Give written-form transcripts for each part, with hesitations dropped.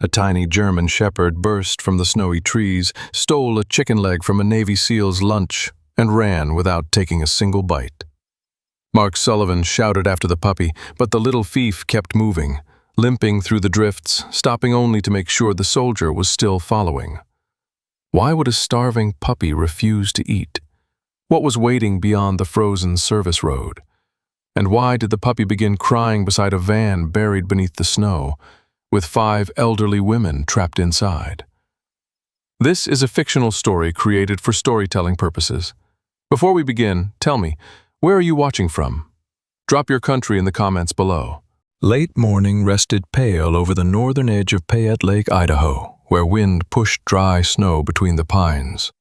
A tiny German shepherd burst from the snowy trees, stole a chicken leg from a Navy SEAL's lunch, and ran without taking a single bite. Mark Sullivan shouted after the puppy, but the little thief kept moving, limping through the drifts, stopping only to make sure the soldier was still following. Why would a starving puppy refuse to eat? What was waiting beyond the frozen service road? And why did the puppy begin crying beside a van buried beneath the snow, with 5 elderly women trapped inside? This is a fictional story created for storytelling purposes. Before we begin, tell me, where are you watching from? Drop your country in the comments below. Late morning rested pale over the northern edge of Payette Lake, Idaho, where wind pushed dry snow between the pines.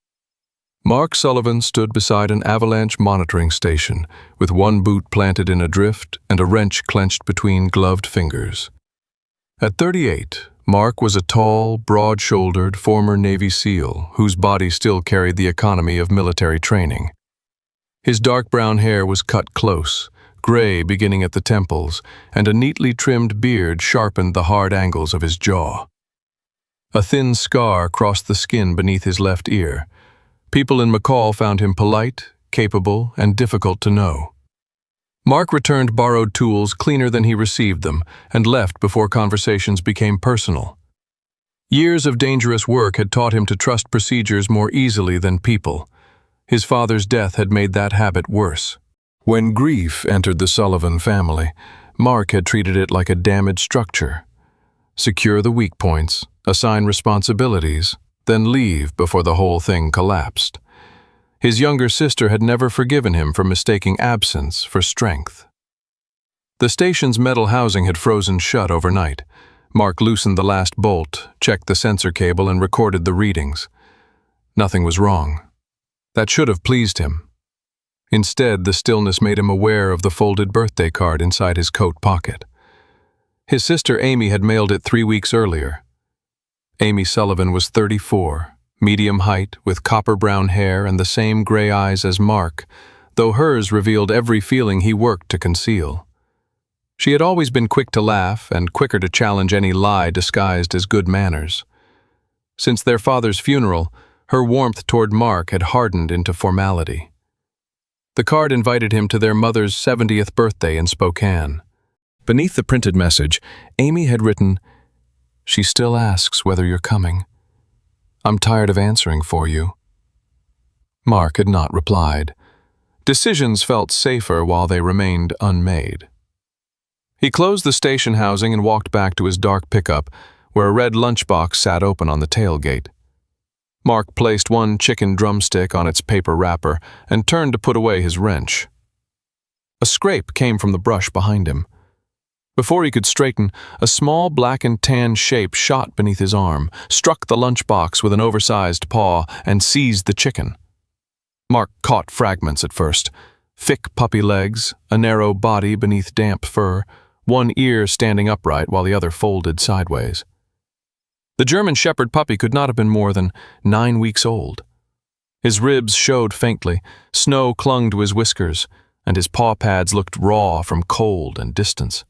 Mark Sullivan stood beside an avalanche monitoring station, with one boot planted in a drift and a wrench clenched between gloved fingers. At 38, Mark was a tall, broad-shouldered former Navy SEAL whose body still carried the economy of military training. His dark brown hair was cut close, gray beginning at the temples, and a neatly trimmed beard sharpened the hard angles of his jaw. A thin scar crossed the skin beneath his left ear. People in McCall found him polite, capable, and difficult to know. Mark returned borrowed tools cleaner than he received them and left before conversations became personal. Years of dangerous work had taught him to trust procedures more easily than people. His father's death had made that habit worse. When grief entered the Sullivan family, Mark had treated it like a damaged structure. Secure the weak points, assign responsibilities, then leave before the whole thing collapsed. His younger sister had never forgiven him for mistaking absence for strength. The station's metal housing had frozen shut overnight. Mark loosened the last bolt, checked the sensor cable, and recorded the readings. Nothing was wrong. That should have pleased him. Instead, the stillness made him aware of the folded birthday card inside his coat pocket. His sister Amy had mailed it 3 weeks earlier. Amy Sullivan was 34, medium height, with copper-brown hair and the same gray eyes as Mark, though hers revealed every feeling he worked to conceal. She had always been quick to laugh and quicker to challenge any lie disguised as good manners. Since their father's funeral, her warmth toward Mark had hardened into formality. The card invited him to their mother's 70th birthday in Spokane. Beneath the printed message, Amy had written, "She still asks whether you're coming. I'm tired of answering for you." Mark had not replied. Decisions felt safer while they remained unmade. He closed the station housing and walked back to his dark pickup, where a red lunchbox sat open on the tailgate. Mark placed one chicken drumstick on its paper wrapper and turned to put away his wrench. A scrape came from the brush behind him. Before he could straighten, a small black and tan shape shot beneath his arm, struck the lunchbox with an oversized paw, and seized the chicken. Mark caught fragments at first. Thick puppy legs, a narrow body beneath damp fur, one ear standing upright while the other folded sideways. The German Shepherd puppy could not have been more than 9 weeks old. His ribs showed faintly, snow clung to his whiskers, and his paw pads looked raw from cold and distance.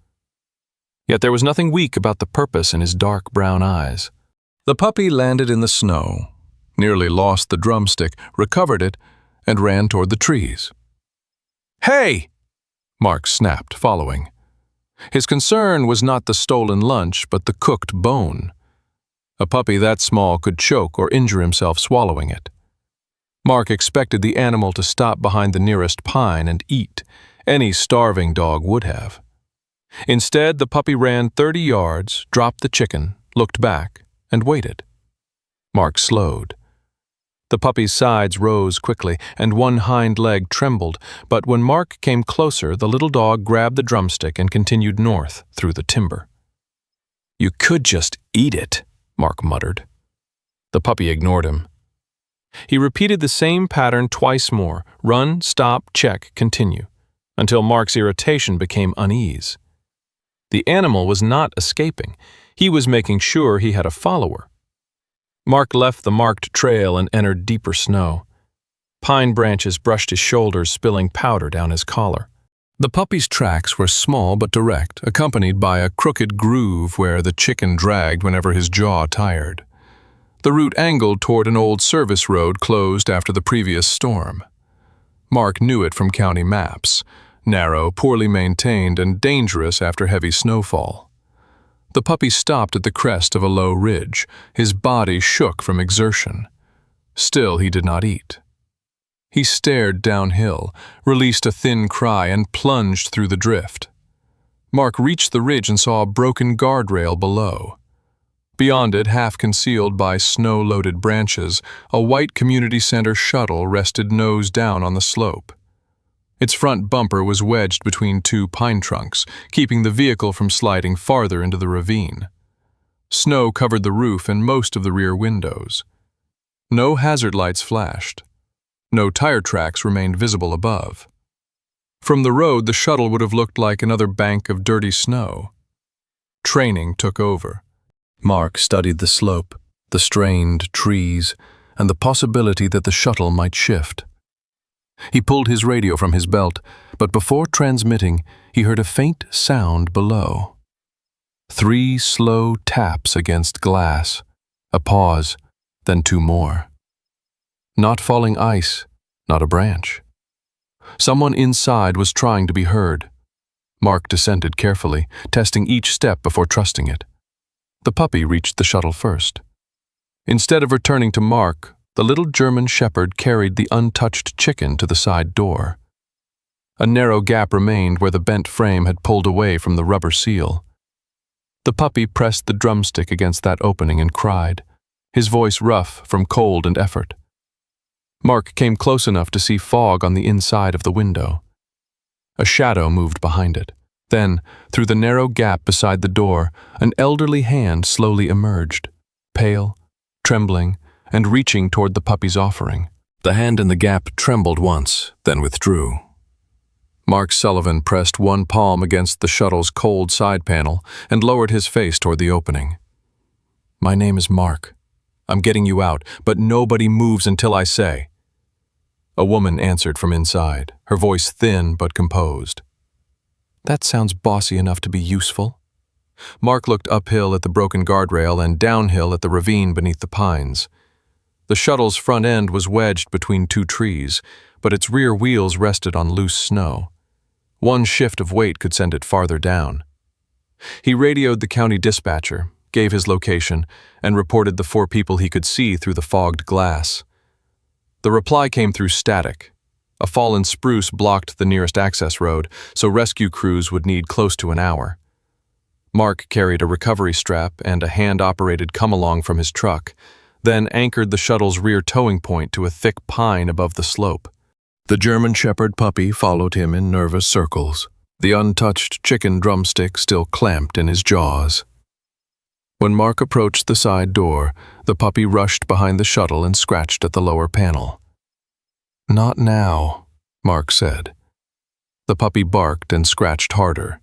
Yet there was nothing weak about the purpose in his dark brown eyes. The puppy landed in the snow, nearly lost the drumstick, recovered it, and ran toward the trees. "Hey!" Mark snapped, following. His concern was not the stolen lunch, but the cooked bone. A puppy that small could choke or injure himself swallowing it. Mark expected the animal to stop behind the nearest pine and eat. Any starving dog would have. Instead, the puppy ran 30 yards, dropped the chicken, looked back, and waited. Mark slowed. The puppy's sides rose quickly, and one hind leg trembled, but when Mark came closer, the little dog grabbed the drumstick and continued north through the timber. "You could just eat it," Mark muttered. The puppy ignored him. He repeated the same pattern twice more: run, stop, check, continue, until Mark's irritation became unease. The animal was not escaping. He was making sure he had a follower. Mark left the marked trail and entered deeper snow. Pine branches brushed his shoulders, spilling powder down his collar. The puppy's tracks were small but direct, accompanied by a crooked groove where the chicken dragged whenever his jaw tired. The route angled toward an old service road closed after the previous storm. Mark knew it from county maps: narrow, poorly maintained, and dangerous after heavy snowfall. The puppy stopped at the crest of a low ridge. His body shook from exertion. Still, he did not eat. He stared downhill, released a thin cry, and plunged through the drift. Mark reached the ridge and saw a broken guardrail below. Beyond it, half concealed by snow-loaded branches, a white community center shuttle rested nose down on the slope. Its front bumper was wedged between two pine trunks, keeping the vehicle from sliding farther into the ravine. Snow covered the roof and most of the rear windows. No hazard lights flashed. No tire tracks remained visible above. From the road, the shuttle would have looked like another bank of dirty snow. Training took over. Mark studied the slope, the strained trees, and the possibility that the shuttle might shift. He pulled his radio from his belt, but before transmitting, he heard a faint sound below. 3 slow taps against glass, a pause, then 2 more. Not falling ice, not a branch. Someone inside was trying to be heard. Mark descended carefully, testing each step before trusting it. The puppy reached the shuttle first. Instead of returning to Mark, the little German shepherd carried the untouched chicken to the side door. A narrow gap remained where the bent frame had pulled away from the rubber seal. The puppy pressed the drumstick against that opening and cried, his voice rough from cold and effort. Mark came close enough to see fog on the inside of the window. A shadow moved behind it. Then, through the narrow gap beside the door, an elderly hand slowly emerged, pale, trembling, and reaching toward the puppy's offering. The hand in the gap trembled once, then withdrew. Mark Sullivan pressed one palm against the shuttle's cold side panel and lowered his face toward the opening. "My name is Mark. I'm getting you out, but nobody moves until I say." A woman answered from inside, her voice thin but composed. "That sounds bossy enough to be useful." Mark looked uphill at the broken guardrail and downhill at the ravine beneath the pines. The shuttle's front end was wedged between 2 trees, but its rear wheels rested on loose snow. One shift of weight could send it farther down. He radioed the county dispatcher, gave his location, and reported the 4 people he could see through the fogged glass. The reply came through static. A fallen spruce blocked the nearest access road, so rescue crews would need close to an hour. Mark carried a recovery strap and a hand-operated come-along from his truck, then anchored the shuttle's rear towing point to a thick pine above the slope. The German shepherd puppy followed him in nervous circles, the untouched chicken drumstick still clamped in his jaws. When Mark approached the side door, the puppy rushed behind the shuttle and scratched at the lower panel. "Not now," Mark said. The puppy barked and scratched harder.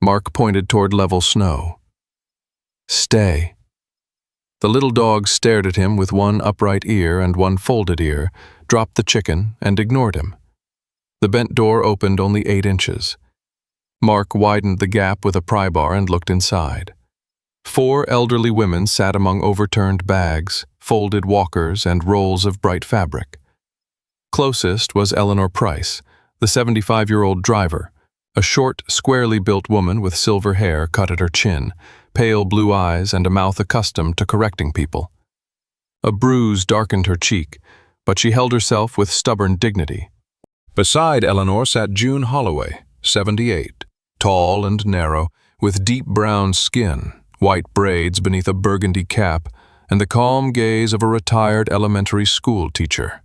Mark pointed toward level snow. "Stay." The little dog stared at him with one upright ear and one folded ear, dropped the chicken, and ignored him. The bent door opened only 8 inches. Mark widened the gap with a pry bar and looked inside. 4 elderly women sat among overturned bags, folded walkers, and rolls of bright fabric. Closest was Eleanor Price, the 75-year-old driver, a short, squarely built woman with silver hair cut at her chin, pale blue eyes, and a mouth accustomed to correcting people. A bruise darkened her cheek, but she held herself with stubborn dignity. Beside Eleanor sat June Holloway, 78, tall and narrow, with deep brown skin, white braids beneath a burgundy cap, and the calm gaze of a retired elementary school teacher.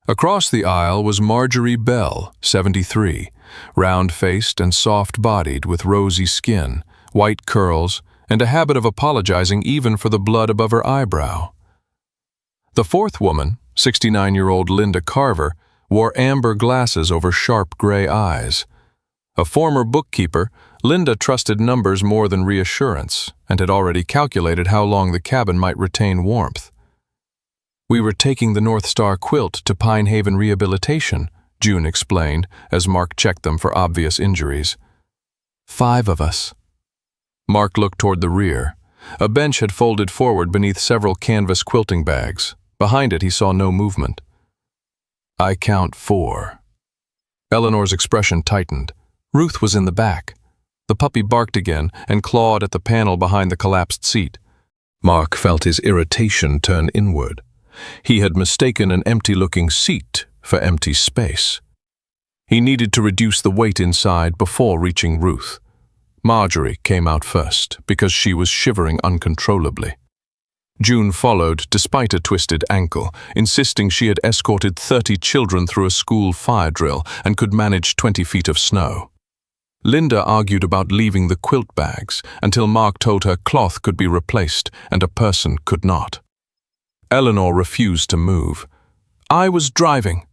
Across the aisle was Marjorie Bell, 73, round-faced and soft-bodied with rosy skin, white curls, and a habit of apologizing even for the blood above her eyebrow. The 4th woman, 69-year-old Linda Carver, wore amber glasses over sharp gray eyes. A former bookkeeper, Linda trusted numbers more than reassurance and had already calculated how long the cabin might retain warmth. "We were taking the North Star quilt to Pine Haven Rehabilitation," June explained as Mark checked them for obvious injuries. 5 of us. Mark looked toward the rear. A bench had folded forward beneath several canvas quilting bags. Behind it, he saw no movement. I count 4. Eleanor's expression tightened. Ruth was in the back. The puppy barked again and clawed at the panel behind the collapsed seat. Mark felt his irritation turn inward. He had mistaken an empty-looking seat for empty space. He needed to reduce the weight inside before reaching Ruth. Marjorie came out first because she was shivering uncontrollably. June followed despite a twisted ankle, insisting she had escorted 30 children through a school fire drill and could manage 20 feet of snow. Linda argued about leaving the quilt bags until Mark told her cloth could be replaced and a person could not. Eleanor refused to move. I was driving.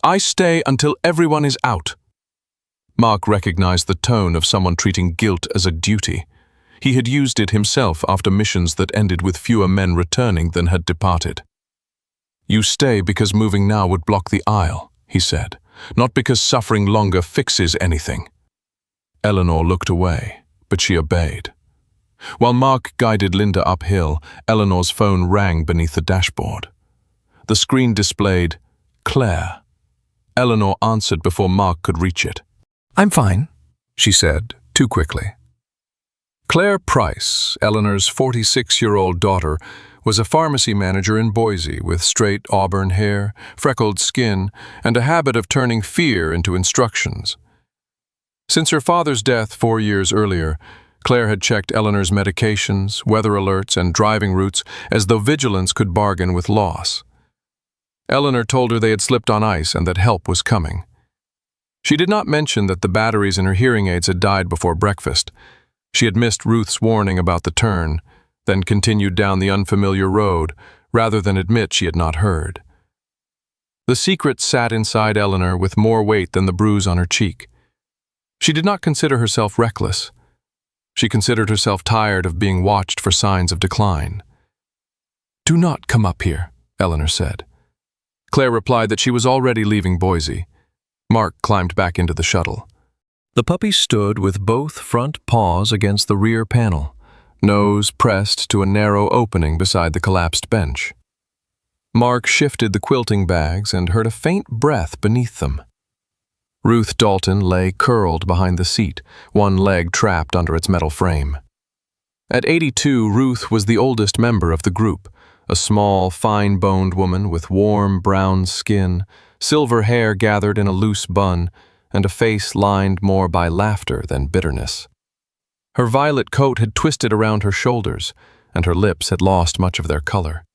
I stay until everyone is out. Mark recognized the tone of someone treating guilt as a duty. He had used it himself after missions that ended with fewer men returning than had departed. You stay because moving now would block the aisle, he said, not because suffering longer fixes anything. Eleanor looked away, but she obeyed. While Mark guided Linda uphill, Eleanor's phone rang beneath the dashboard. The screen displayed, Claire. Eleanor answered before Mark could reach it. I'm fine, she said, too quickly. Claire Price, Eleanor's 46-year-old daughter, was a pharmacy manager in Boise with straight auburn hair, freckled skin, and a habit of turning fear into instructions. Since her father's death 4 years earlier, Claire had checked Eleanor's medications, weather alerts, and driving routes as though vigilance could bargain with loss. Eleanor told her they had slipped on ice and that help was coming. She did not mention that the batteries in her hearing aids had died before breakfast. She had missed Ruth's warning about the turn, then continued down the unfamiliar road, rather than admit she had not heard. The secret sat inside Eleanor with more weight than the bruise on her cheek. She did not consider herself reckless. She considered herself tired of being watched for signs of decline. Do not come up here, Eleanor said. Claire replied that she was already leaving Boise. Mark climbed back into the shuttle. The puppy stood with both front paws against the rear panel, nose pressed to a narrow opening beside the collapsed bench. Mark shifted the quilting bags and heard a faint breath beneath them. Ruth Dalton lay curled behind the seat, one leg trapped under its metal frame. At 82, Ruth was the oldest member of the group, a small, fine-boned woman with warm brown skin, silver hair gathered in a loose bun, and a face lined more by laughter than bitterness. Her violet coat had twisted around her shoulders, and her lips had lost much of their color.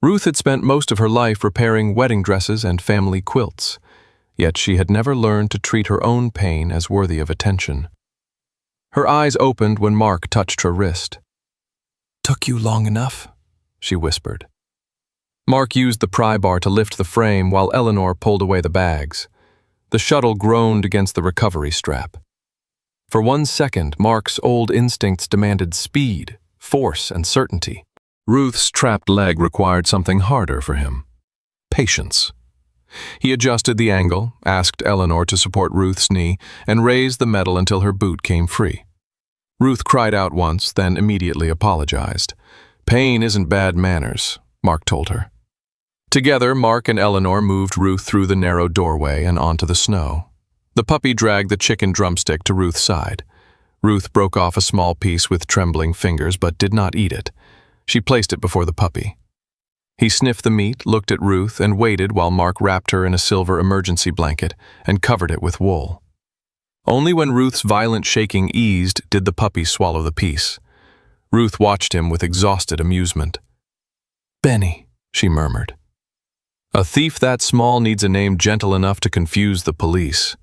Ruth had spent most of her life repairing wedding dresses and family quilts, yet she had never learned to treat her own pain as worthy of attention. Her eyes opened when Mark touched her wrist. "Took you long enough?" she whispered. Mark used the pry bar to lift the frame while Eleanor pulled away the bags. The shuttle groaned against the recovery strap. For 1 second, Mark's old instincts demanded speed, force, and certainty. Ruth's trapped leg required something harder for him: patience. He adjusted the angle, asked Eleanor to support Ruth's knee, and raised the metal until her boot came free. Ruth cried out once, then immediately apologized. "Pain isn't bad manners," Mark told her. Together, Mark and Eleanor moved Ruth through the narrow doorway and onto the snow. The puppy dragged the chicken drumstick to Ruth's side. Ruth broke off a small piece with trembling fingers but did not eat it. She placed it before the puppy. He sniffed the meat, looked at Ruth, and waited while Mark wrapped her in a silver emergency blanket and covered it with wool. Only when Ruth's violent shaking eased did the puppy swallow the piece. Ruth watched him with exhausted amusement. "Benny," she murmured. A thief that small needs a name gentle enough to confuse the police.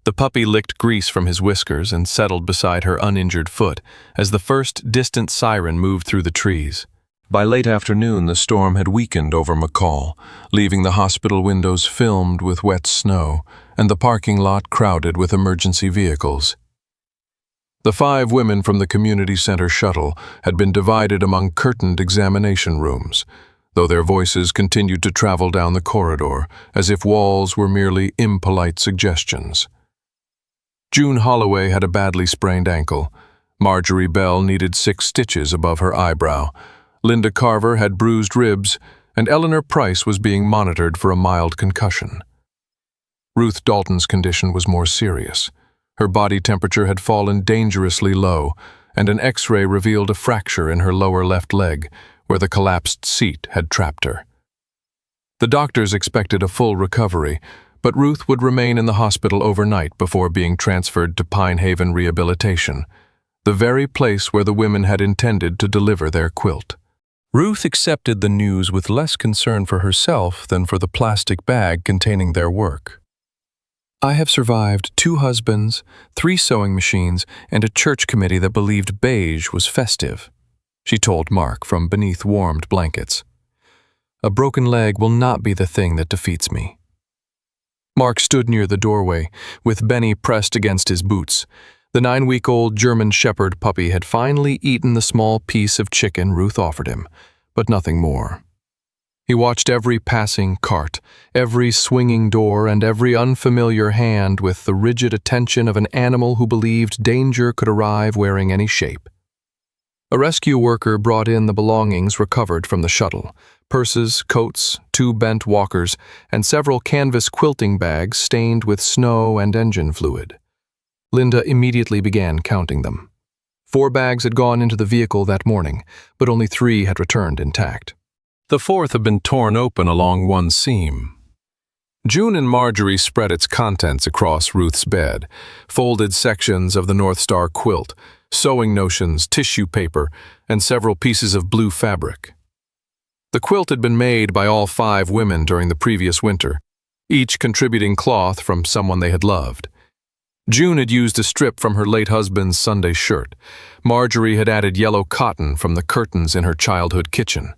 The puppy licked grease from his whiskers and settled beside her uninjured foot as the first distant siren moved through the trees. By late afternoon, the storm had weakened over McCall, leaving the hospital windows filmed with wet snow and the parking lot crowded with emergency vehicles. The 5 women from the community center shuttle had been divided among curtained examination rooms. though their voices continued to travel down the corridor as if walls were merely impolite suggestions. June Holloway had a badly sprained ankle. Marjorie Bell needed 6 stitches above her eyebrow. Linda Carver had bruised ribs, and Eleanor Price was being monitored for a mild concussion. Ruth Dalton's condition was more serious. Her body temperature had fallen dangerously low, and an X-ray revealed a fracture in her lower left leg, where the collapsed seat had trapped her. The doctors expected a full recovery, but Ruth would remain in the hospital overnight before being transferred to Pine Haven Rehabilitation, the very place where the women had intended to deliver their quilt. Ruth accepted the news with less concern for herself than for the plastic bag containing their work. "I have survived 2 husbands, 3 sewing machines, and a church committee that believed beige was festive," she told Mark from beneath warmed blankets. "A broken leg will not be the thing that defeats me." Mark stood near the doorway, with Benny pressed against his boots. The 9-week-old German Shepherd puppy had finally eaten the small piece of chicken Ruth offered him, but nothing more. He watched every passing cart, every swinging door, and every unfamiliar hand with the rigid attention of an animal who believed danger could arrive wearing any shape. A rescue worker brought in the belongings recovered from the shuttle: purses, coats, 2 bent walkers, and several canvas quilting bags stained with snow and engine fluid. Linda immediately began counting them. 4 bags had gone into the vehicle that morning, but only 3 had returned intact. The 4th had been torn open along one seam. June and Marjorie spread its contents across Ruth's bed: folded sections of the North Star quilt, sewing notions, tissue paper, and several pieces of blue fabric. The quilt had been made by all 5 women during the previous winter, each contributing cloth from someone they had loved. June had used a strip from her late husband's Sunday shirt. Marjorie had added yellow cotton from the curtains in her childhood kitchen.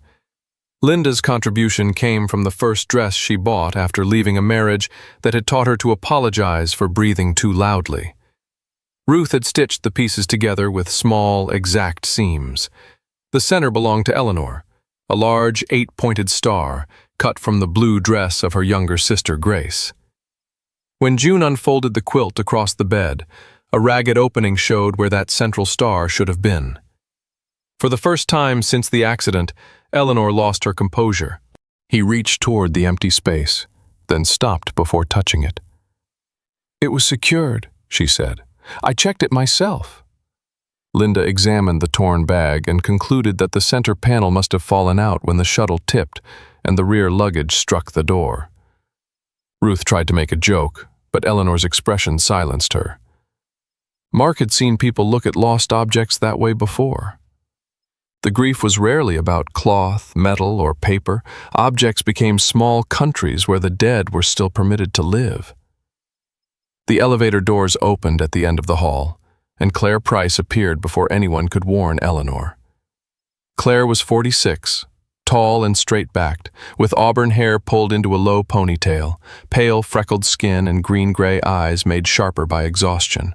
Linda's contribution came from the first dress she bought after leaving a marriage that had taught her to apologize for breathing too loudly. Ruth had stitched the pieces together with small, exact seams. The center belonged to Eleanor, a large 8-pointed star cut from the blue dress of her younger sister Grace. When June unfolded the quilt across the bed, a ragged opening showed where that central star should have been. For the first time since the accident, Eleanor lost her composure. He reached toward the empty space, then stopped before touching it. "It was secured," she said. "I checked it myself." Linda examined the torn bag and concluded that the center panel must have fallen out when the shuttle tipped and the rear luggage struck the door. Ruth tried to make a joke, but Eleanor's expression silenced her. Mark had seen people look at lost objects that way before. The grief was rarely about cloth, metal, or paper. Objects became small countries where the dead were still permitted to live. The elevator doors opened at the end of the hall, and Claire Price appeared before anyone could warn Eleanor. Claire was 46, tall and straight-backed, with auburn hair pulled into a low ponytail, pale, freckled skin and green-gray eyes made sharper by exhaustion.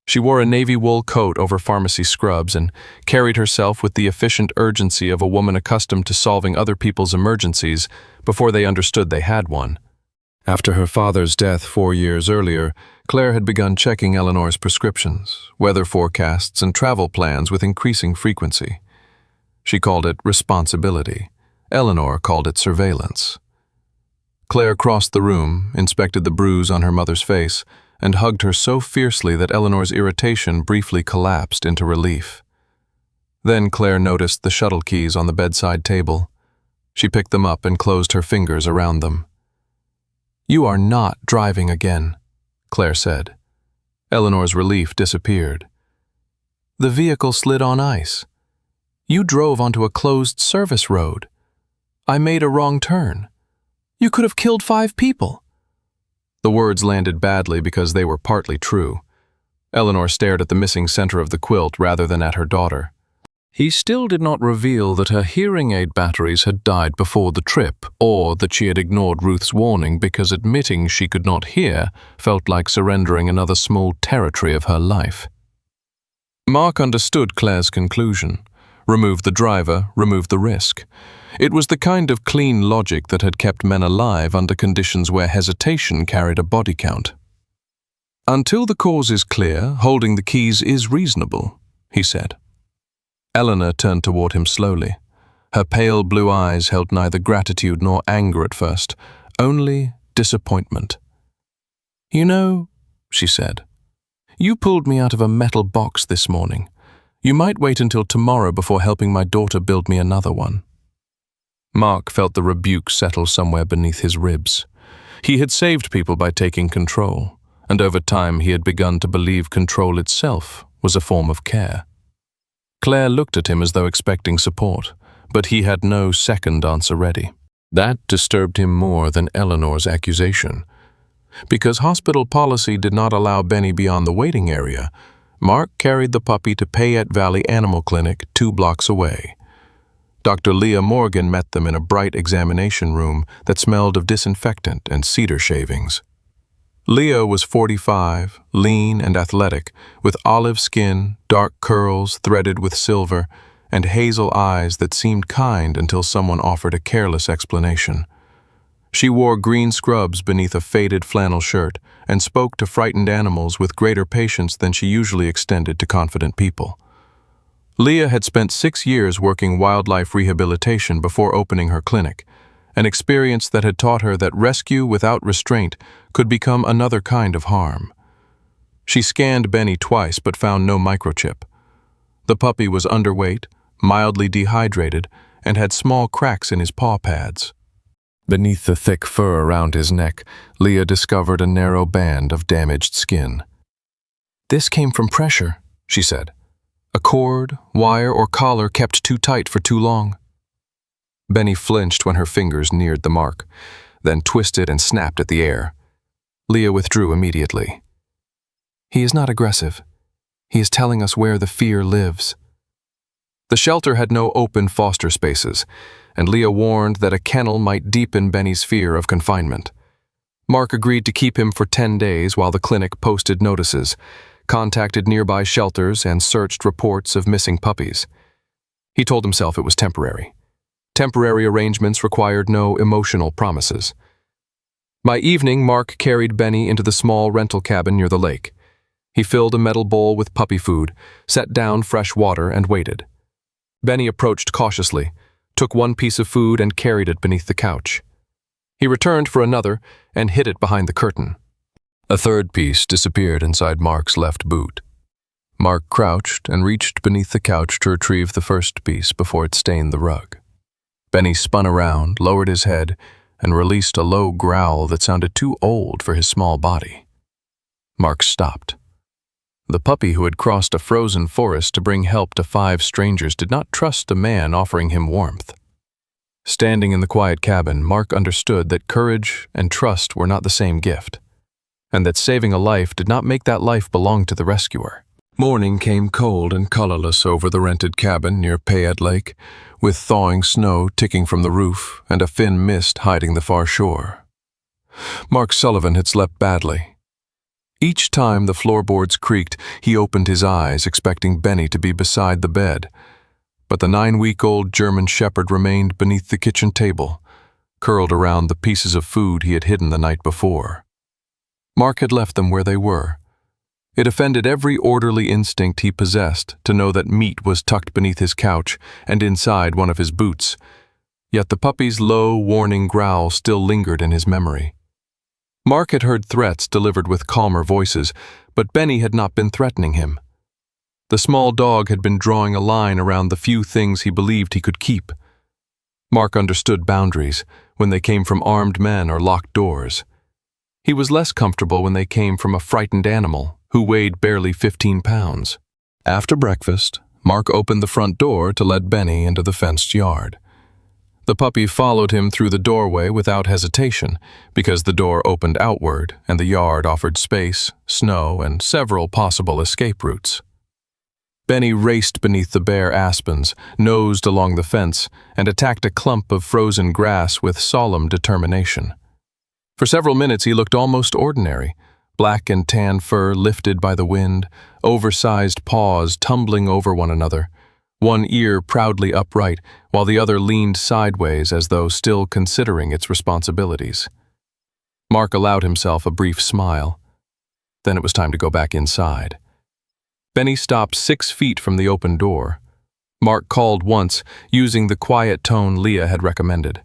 She wore a navy wool coat over pharmacy scrubs and carried herself with the efficient urgency of a woman accustomed to solving other people's emergencies before they understood they had one. After her father's death 4 years earlier, Claire had begun checking Eleanor's prescriptions, weather forecasts, and travel plans with increasing frequency. She called it responsibility. Eleanor called it surveillance. Claire crossed the room, inspected the bruise on her mother's face, and hugged her so fiercely that Eleanor's irritation briefly collapsed into relief. Then Claire noticed the shuttle keys on the bedside table. She picked them up and closed her fingers around them. "You are not driving again," Claire said. Eleanor's relief disappeared. "The vehicle slid on ice. You drove onto a closed service road. I made a wrong turn. You could have killed 5 people." The words landed badly because they were partly true. Eleanor stared at the missing center of the quilt rather than at her daughter. He still did not reveal that her hearing aid batteries had died before the trip, or that she had ignored Ruth's warning because admitting she could not hear felt like surrendering another small territory of her life. Mark understood Claire's conclusion. Remove the driver, remove the risk. It was the kind of clean logic that had kept men alive under conditions where hesitation carried a body count. "Until the cause is clear, holding the keys is reasonable," he said. Eleanor turned toward him slowly. Her pale blue eyes held neither gratitude nor anger at first, only disappointment. "You know," she said, "you pulled me out of a metal box this morning. You might wait until tomorrow before helping my daughter build me another one." Mark felt the rebuke settle somewhere beneath his ribs. He had saved people by taking control, and over time he had begun to believe control itself was a form of care. Claire looked at him as though expecting support, but he had no second answer ready. That disturbed him more than Eleanor's accusation. Because hospital policy did not allow Benny beyond the waiting area, Mark carried the puppy to Payette Valley Animal Clinic 2 blocks away. Dr. Leah Morgan met them in a bright examination room that smelled of disinfectant and cedar shavings. Leah was 45, lean and athletic, with olive skin, dark curls threaded with silver, and hazel eyes that seemed kind until someone offered a careless explanation. She wore green scrubs beneath a faded flannel shirt and spoke to frightened animals with greater patience than she usually extended to confident people. Leah had spent 6 years working wildlife rehabilitation before opening her clinic, an experience that had taught her that rescue without restraint could become another kind of harm. She scanned Benny twice but found no microchip. The puppy was underweight, mildly dehydrated, and had small cracks in his paw pads. Beneath the thick fur around his neck, Leah discovered a narrow band of damaged skin. "This came from pressure," she said. "A cord, wire, or collar kept too tight for too long." Benny flinched when her fingers neared the mark, then twisted and snapped at the air. Leah withdrew immediately. "He is not aggressive. He is telling us where the fear lives." The shelter had no open foster spaces, and Leah warned that a kennel might deepen Benny's fear of confinement. Mark agreed to keep him for 10 days while the clinic posted notices, contacted nearby shelters, and searched reports of missing puppies. He told himself it was temporary. Temporary arrangements required no emotional promises. By evening, Mark carried Benny into the small rental cabin near the lake. He filled a metal bowl with puppy food, set down fresh water, and waited. Benny approached cautiously, took one piece of food and carried it beneath the couch. He returned for another and hid it behind the curtain. A third piece disappeared inside Mark's left boot. Mark crouched and reached beneath the couch to retrieve the first piece before it stained the rug. Benny spun around, lowered his head, and released a low growl that sounded too old for his small body. Mark stopped. The puppy who had crossed a frozen forest to bring help to 5 strangers did not trust a man offering him warmth. Standing in the quiet cabin, Mark understood that courage and trust were not the same gift, and that saving a life did not make that life belong to the rescuer. Morning came cold and colorless over the rented cabin near Payette Lake, with thawing snow ticking from the roof and a thin mist hiding the far shore. Mark Sullivan had slept badly. Each time the floorboards creaked, he opened his eyes, expecting Benny to be beside the bed. But the 9-week-old German Shepherd remained beneath the kitchen table, curled around the pieces of food he had hidden the night before. Mark had left them where they were. It offended every orderly instinct he possessed to know that meat was tucked beneath his couch and inside one of his boots, yet the puppy's low, warning growl still lingered in his memory. Mark had heard threats delivered with calmer voices, but Benny had not been threatening him. The small dog had been drawing a line around the few things he believed he could keep. Mark understood boundaries when they came from armed men or locked doors. He was less comfortable when they came from a frightened animal who weighed barely 15 pounds. After breakfast, Mark opened the front door to let Benny into the fenced yard. The puppy followed him through the doorway without hesitation, because the door opened outward and the yard offered space, snow, and several possible escape routes. Benny raced beneath the bare aspens, nosed along the fence, and attacked a clump of frozen grass with solemn determination. For several minutes he looked almost ordinary, black and tan fur lifted by the wind, oversized paws tumbling over one another, one ear proudly upright, while the other leaned sideways as though still considering its responsibilities. Mark allowed himself a brief smile. Then it was time to go back inside. Benny stopped 6 feet from the open door. Mark called once, using the quiet tone Leah had recommended.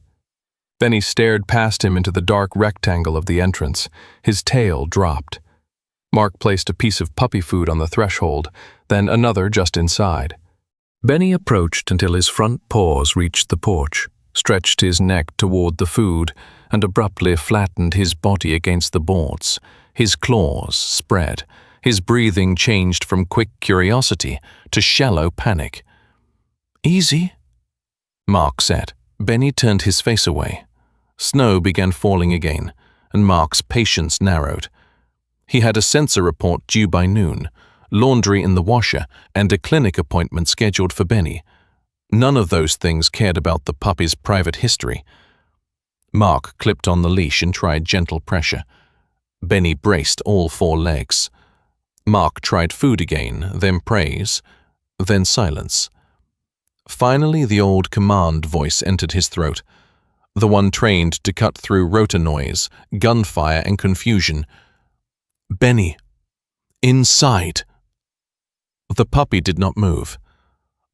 Benny stared past him into the dark rectangle of the entrance. His tail dropped. Mark placed a piece of puppy food on the threshold, then another just inside. Benny approached until his front paws reached the porch, stretched his neck toward the food, and abruptly flattened his body against the boards. His claws spread. His breathing changed from quick curiosity to shallow panic. "Easy," Mark said. Benny turned his face away. Snow began falling again, and Mark's patience narrowed. He had a sensor report due by noon, laundry in the washer, and a clinic appointment scheduled for Benny. None of those things cared about the puppy's private history. Mark clipped on the leash and tried gentle pressure. Benny braced all 4 legs. Mark tried food again, then praise, then silence. Finally, the old command voice entered his throat, the one trained to cut through rotor noise, gunfire, and confusion. "Benny, inside." The puppy did not move.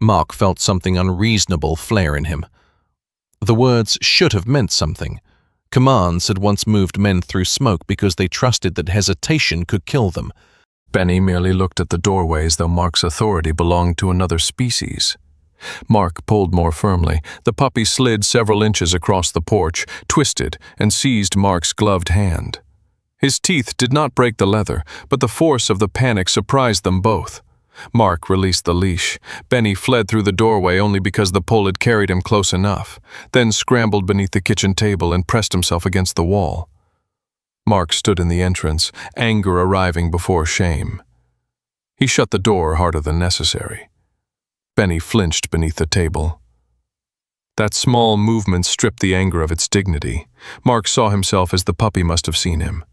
Mark felt something unreasonable flare in him. The words should have meant something. Commands had once moved men through smoke because they trusted that hesitation could kill them. Benny merely looked at the doorway as though Mark's authority belonged to another species. Mark pulled more firmly. The puppy slid several inches across the porch, twisted, and seized Mark's gloved hand. His teeth did not break the leather, but the force of the panic surprised them both. Mark released the leash. Benny fled through the doorway only because the pull had carried him close enough, then scrambled beneath the kitchen table and pressed himself against the wall. Mark stood in the entrance, anger arriving before shame. He shut the door harder than necessary. Benny flinched beneath the table. That small movement stripped the anger of its dignity. Mark saw himself as the puppy must have seen him.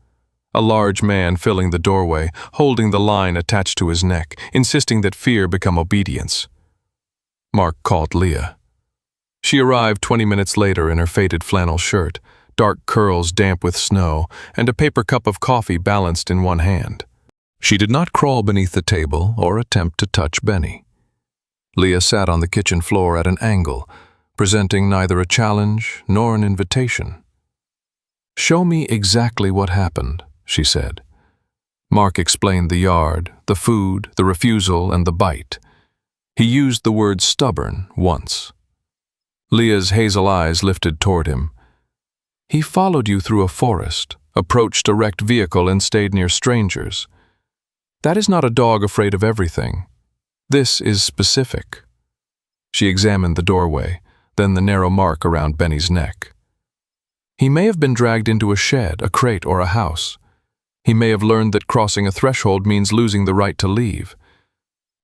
A large man filling the doorway, holding the line attached to his neck, insisting that fear become obedience. Mark called Leah. She arrived 20 minutes later in her faded flannel shirt, dark curls damp with snow, and a paper cup of coffee balanced in one hand. She did not crawl beneath the table or attempt to touch Benny. Leah sat on the kitchen floor at an angle, presenting neither a challenge nor an invitation. "Show me exactly what happened," she said. Mark explained the yard, the food, the refusal, and the bite. He used the word stubborn once. Leah's hazel eyes lifted toward him. "He followed you through a forest, approached a wrecked vehicle, and stayed near strangers. That is not a dog afraid of everything. This is specific." She examined the doorway, then the narrow mark around Benny's neck. "He may have been dragged into a shed, a crate, or a house. He may have learned that crossing a threshold means losing the right to leave.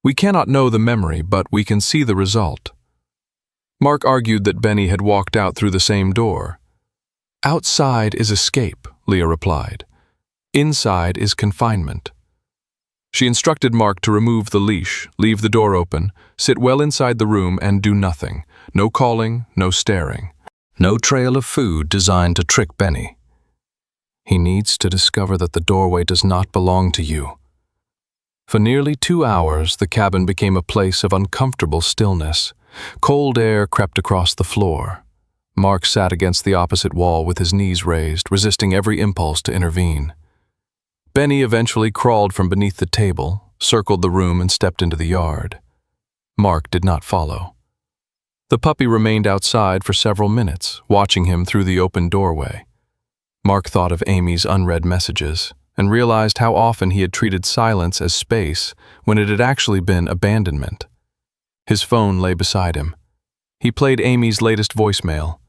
We cannot know the memory, but we can see the result." Mark argued that Benny had walked out through the same door. "Outside is escape," Leah replied. "Inside is confinement." She instructed Mark to remove the leash, leave the door open, sit well inside the room, and do nothing. No calling, no staring. No trail of food designed to trick Benny. "He needs to discover that the doorway does not belong to you." For nearly 2 hours, the cabin became a place of uncomfortable stillness. Cold air crept across the floor. Mark sat against the opposite wall with his knees raised, resisting every impulse to intervene. Benny eventually crawled from beneath the table, circled the room, and stepped into the yard. Mark did not follow. The puppy remained outside for several minutes, watching him through the open doorway. Mark thought of Amy's unread messages and realized how often he had treated silence as space when it had actually been abandonment. His phone lay beside him. He played Amy's latest voicemail.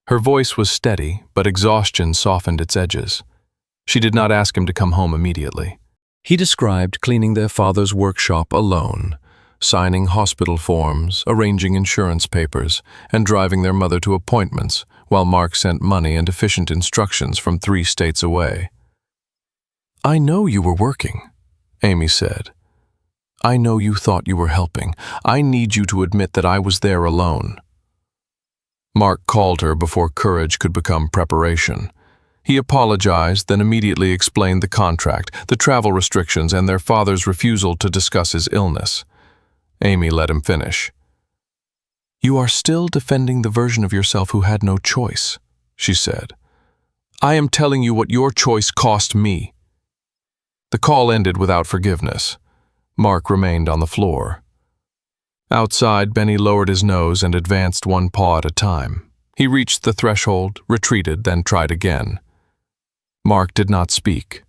Her voice was steady, but exhaustion softened its edges. She did not ask him to come home immediately. He described cleaning their father's workshop alone, signing hospital forms, arranging insurance papers, and driving their mother to appointments, while Mark sent money and efficient instructions from 3 states away. "I know you were working," Amy said. I know you thought you were helping. I need you to admit that I was there alone." Mark called her before courage could become preparation. He apologized, then immediately explained the contract, the travel restrictions, and their father's refusal to discuss his illness. Amy let him finish. "You are still defending the version of yourself who had no choice," she said. "I am telling you what your choice cost me." The call ended without forgiveness. Mark remained on the floor. Outside, Benny lowered his nose and advanced one paw at a time. He reached the threshold, retreated, then tried again. Mark did not speak.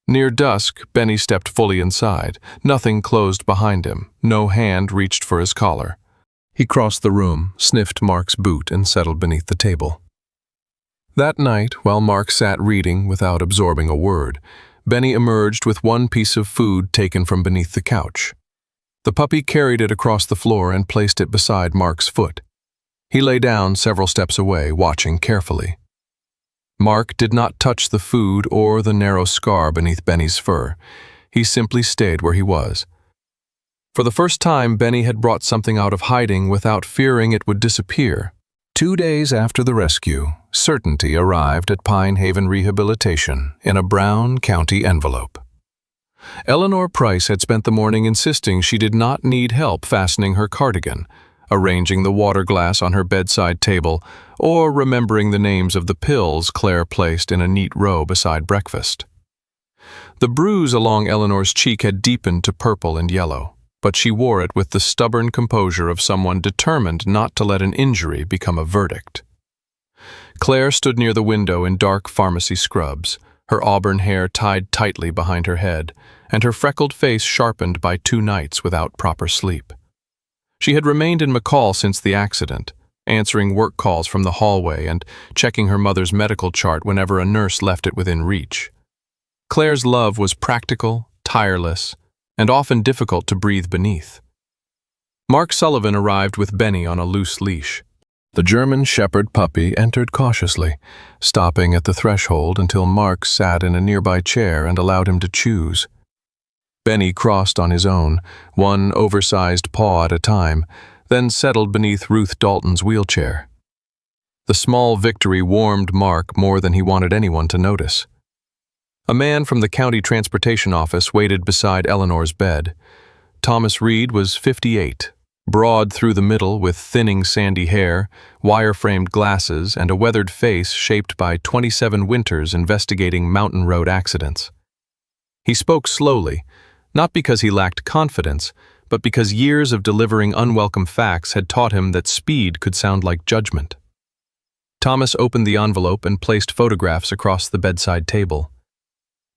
Near dusk, Benny stepped fully inside. Nothing closed behind him. No hand reached for his collar. He crossed the room, sniffed Mark's boot, and settled beneath the table. That night, while Mark sat reading without absorbing a word, Benny emerged with one piece of food taken from beneath the couch. The puppy carried it across the floor and placed it beside Mark's foot. He lay down several steps away, watching carefully. Mark did not touch the food or the narrow scar beneath Benny's fur. He simply stayed where he was. For the first time, Benny had brought something out of hiding without fearing it would disappear. 2 days after the rescue, certainty arrived at Pine Haven Rehabilitation in a brown county envelope. Eleanor Price had spent the morning insisting she did not need help fastening her cardigan, arranging the water glass on her bedside table, or remembering the names of the pills Claire placed in a neat row beside breakfast. The bruise along Eleanor's cheek had deepened to purple and yellow, but she wore it with the stubborn composure of someone determined not to let an injury become a verdict. Claire stood near the window in dark pharmacy scrubs, her auburn hair tied tightly behind her head, and her freckled face sharpened by 2 nights without proper sleep. She had remained in McCall since the accident, answering work calls from the hallway and checking her mother's medical chart whenever a nurse left it within reach. Claire's love was practical, tireless, and often difficult to breathe beneath. Mark Sullivan arrived with Benny on a loose leash. The German Shepherd puppy entered cautiously, stopping at the threshold until Mark sat in a nearby chair and allowed him to choose. Benny crossed on his own, one oversized paw at a time, then settled beneath Ruth Dalton's wheelchair. The small victory warmed Mark more than he wanted anyone to notice. A man from the county transportation office waited beside Eleanor's bed. Thomas Reed was 58, broad through the middle with thinning sandy hair, wire-framed glasses, and a weathered face shaped by 27 winters investigating mountain road accidents. He spoke slowly, not because he lacked confidence, but because years of delivering unwelcome facts had taught him that speed could sound like judgment. Thomas opened the envelope and placed photographs across the bedside table.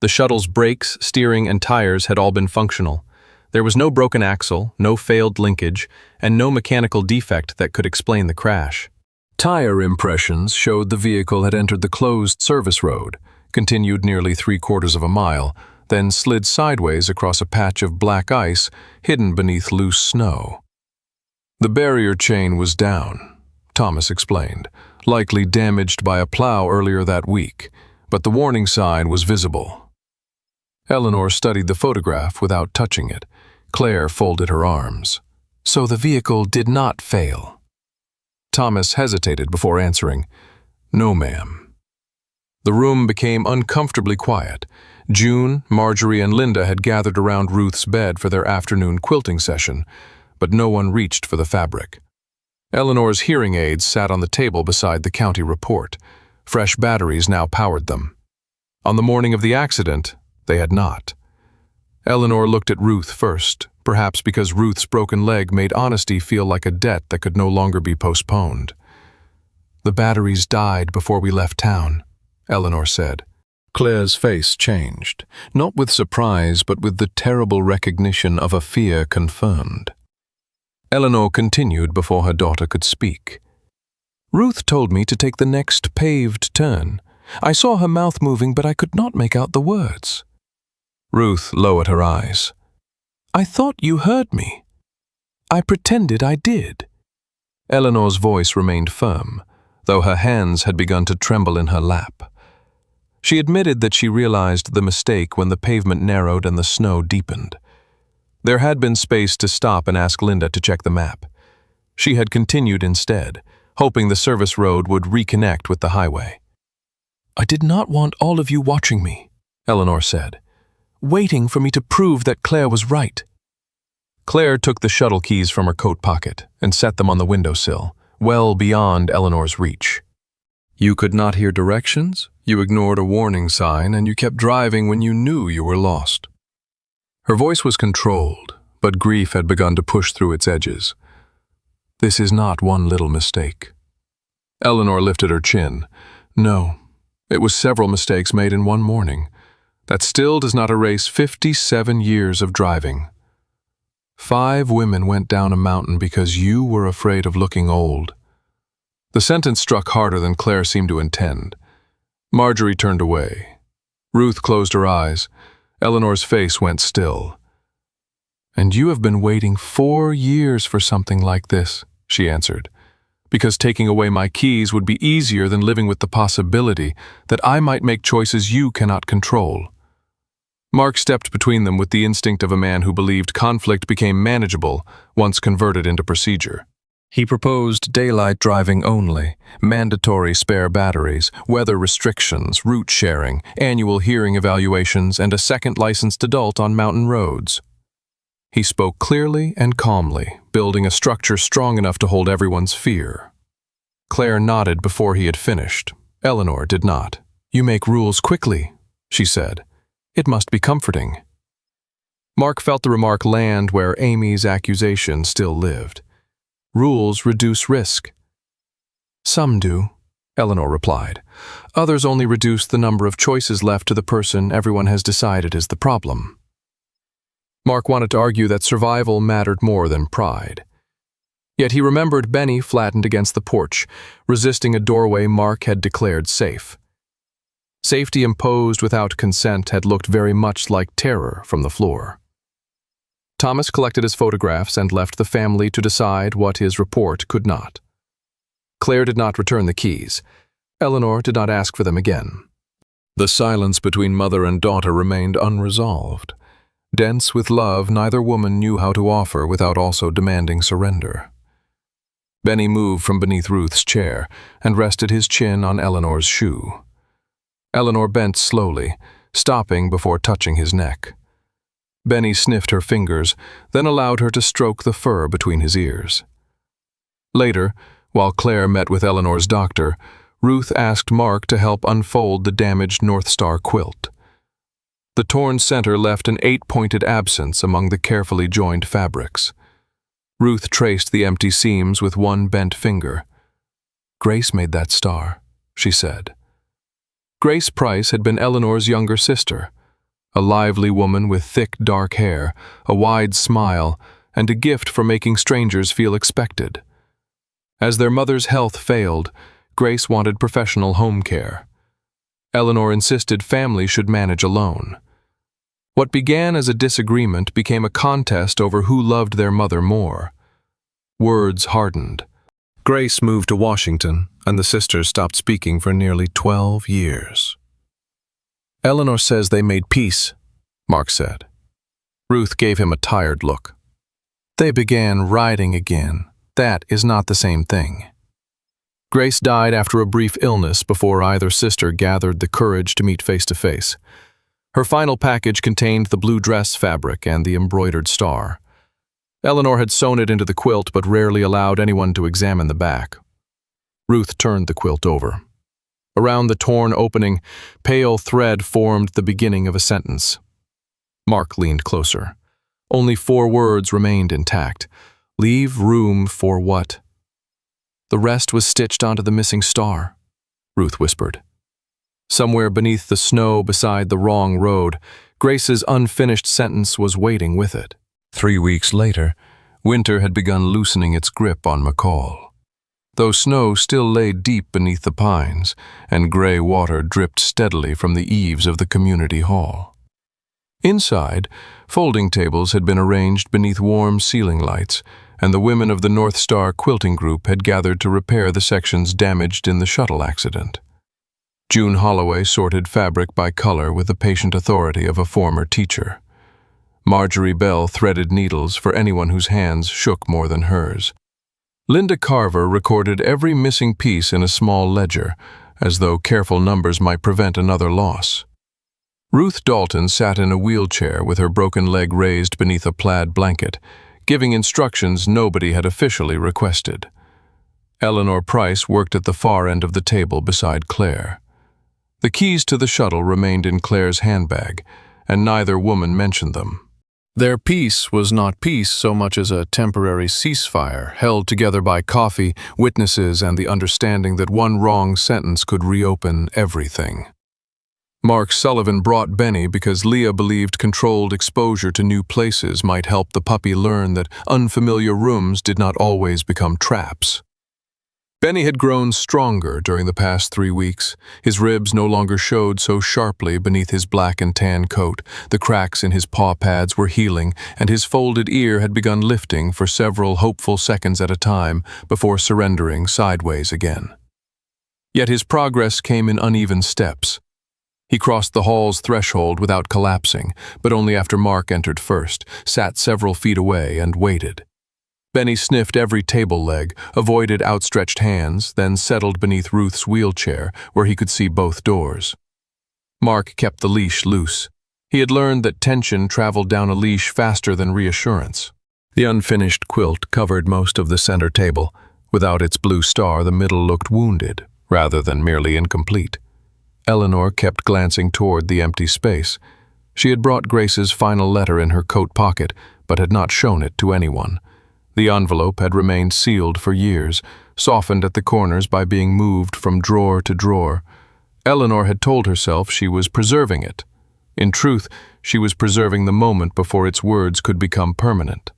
The shuttle's brakes, steering, and tires had all been functional. There was no broken axle, no failed linkage, and no mechanical defect that could explain the crash. Tire impressions showed the vehicle had entered the closed service road, continued nearly 3/4 of a mile, then slid sideways across a patch of black ice hidden beneath loose snow. The barrier chain was down, Thomas explained, likely damaged by a plow earlier that week, but the warning sign was visible. Eleanor studied the photograph without touching it. Claire folded her arms. So the vehicle did not fail. Thomas hesitated before answering, "No, ma'am." The room became uncomfortably quiet. June, Marjorie, and Linda had gathered around Ruth's bed for their afternoon quilting session, but no one reached for the fabric. Eleanor's hearing aids sat on the table beside the county report. Fresh batteries now powered them. On the morning of the accident, they had not. Eleanor looked at Ruth first, perhaps because Ruth's broken leg made honesty feel like a debt that could no longer be postponed. "The batteries died before we left town," Eleanor said. Claire's face changed, not with surprise but with the terrible recognition of a fear confirmed. Eleanor continued before her daughter could speak. "Ruth told me to take the next paved turn. I saw her mouth moving, but I could not make out the words." Ruth lowered her eyes. "I thought you heard me. I pretended I did." Eleanor's voice remained firm, though her hands had begun to tremble in her lap. She admitted that she realized the mistake when the pavement narrowed and the snow deepened. There had been space to stop and ask Linda to check the map. She had continued instead, hoping the service road would reconnect with the highway. "I did not want all of you watching me," Eleanor said, "waiting for me to prove that Claire was right." Claire took the shuttle keys from her coat pocket and set them on the windowsill, well beyond Eleanor's reach. You could not hear directions, you ignored a warning sign, and you kept driving when you knew you were lost. Her voice was controlled, but grief had begun to push through its edges. "This is not one little mistake." Eleanor lifted her chin. "No, it was several mistakes made in one morning. That still does not erase 57 years of driving. 5 women went down a mountain because you were afraid of looking old." The sentence struck harder than Claire seemed to intend. Marjorie turned away. Ruth closed her eyes. Eleanor's face went still. "And you have been waiting 4 years for something like this," she answered, "because taking away my keys would be easier than living with the possibility that I might make choices you cannot control." Mark stepped between them with the instinct of a man who believed conflict became manageable once converted into procedure. He proposed daylight driving only, mandatory spare batteries, weather restrictions, route sharing, annual hearing evaluations, and a second licensed adult on mountain roads. He spoke clearly and calmly, building a structure strong enough to hold everyone's fear. Claire nodded before he had finished. Eleanor did not. "You make rules quickly," she said. "It must be comforting." Mark felt the remark land where Amy's accusation still lived. Rules reduce risk. "Some do," Eleanor replied. "Others only reduce the number of choices left to the person everyone has decided is the problem." Mark wanted to argue that survival mattered more than pride. Yet he remembered Benny flattened against the porch, resisting a doorway Mark had declared safe. Safety imposed without consent had looked very much like terror from the floor. Thomas collected his photographs and left the family to decide what his report could not. Claire did not return the keys. Eleanor did not ask for them again. The silence between mother and daughter remained unresolved. Dense with love, neither woman knew how to offer without also demanding surrender. Benny moved from beneath Ruth's chair and rested his chin on Eleanor's shoe. Eleanor bent slowly, stopping before touching his neck. Benny sniffed her fingers, then allowed her to stroke the fur between his ears. Later, while Claire met with Eleanor's doctor, Ruth asked Mark to help unfold the damaged North Star quilt. The torn center left an 8-pointed absence among the carefully joined fabrics. Ruth traced the empty seams with one bent finger. "Grace made that star," she said. Grace Price had been Eleanor's younger sister, a lively woman with thick, dark hair, a wide smile, and a gift for making strangers feel expected. As their mother's health failed, Grace wanted professional home care. Eleanor insisted family should manage alone. What began as a disagreement became a contest over who loved their mother more. Words hardened. Grace moved to Washington, and the sisters stopped speaking for nearly 12 years. "Eleanor says they made peace," Mark said. Ruth gave him a tired look. "They began riding again. That is not the same thing." Grace died after a brief illness before either sister gathered the courage to meet face to face. Her final package contained the blue dress fabric and the embroidered star. Eleanor had sewn it into the quilt but rarely allowed anyone to examine the back. Ruth turned the quilt over. Around the torn opening, pale thread formed the beginning of a sentence. Mark leaned closer. Only 4 words remained intact. "Leave room for what?" "The rest was stitched onto the missing star," Ruth whispered. Somewhere beneath the snow beside the wrong road, Grace's unfinished sentence was waiting with it. 3 weeks later, winter had begun loosening its grip on McCall. Though snow still lay deep beneath the pines, and gray water dripped steadily from the eaves of the community hall. Inside, folding tables had been arranged beneath warm ceiling lights, and the women of the North Star quilting group had gathered to repair the sections damaged in the shuttle accident. June Holloway sorted fabric by color with the patient authority of a former teacher. Marjorie Bell threaded needles for anyone whose hands shook more than hers. Linda Carver recorded every missing piece in a small ledger, as though careful numbers might prevent another loss. Ruth Dalton sat in a wheelchair with her broken leg raised beneath a plaid blanket, giving instructions nobody had officially requested. Eleanor Price worked at the far end of the table beside Claire. The keys to the shuttle remained in Claire's handbag, and neither woman mentioned them. Their peace was not peace so much as a temporary ceasefire, held together by coffee, witnesses, and the understanding that one wrong sentence could reopen everything. Mark Sullivan brought Benny because Leah believed controlled exposure to new places might help the puppy learn that unfamiliar rooms did not always become traps. Benny had grown stronger during the past 3 weeks. His ribs no longer showed so sharply beneath his black and tan coat, the cracks in his paw pads were healing, and his folded ear had begun lifting for several hopeful seconds at a time before surrendering sideways again. Yet his progress came in uneven steps. He crossed the hall's threshold without collapsing, but only after Mark entered first, sat several feet away, and waited. Benny sniffed every table leg, avoided outstretched hands, then settled beneath Ruth's wheelchair, where he could see both doors. Mark kept the leash loose. He had learned that tension traveled down a leash faster than reassurance. The unfinished quilt covered most of the center table. Without its blue star, the middle looked wounded, rather than merely incomplete. Eleanor kept glancing toward the empty space. She had brought Grace's final letter in her coat pocket, but had not shown it to anyone. The envelope had remained sealed for years, softened at the corners by being moved from drawer to drawer. Eleanor had told herself she was preserving it. In truth, she was preserving the moment before its words could become permanent.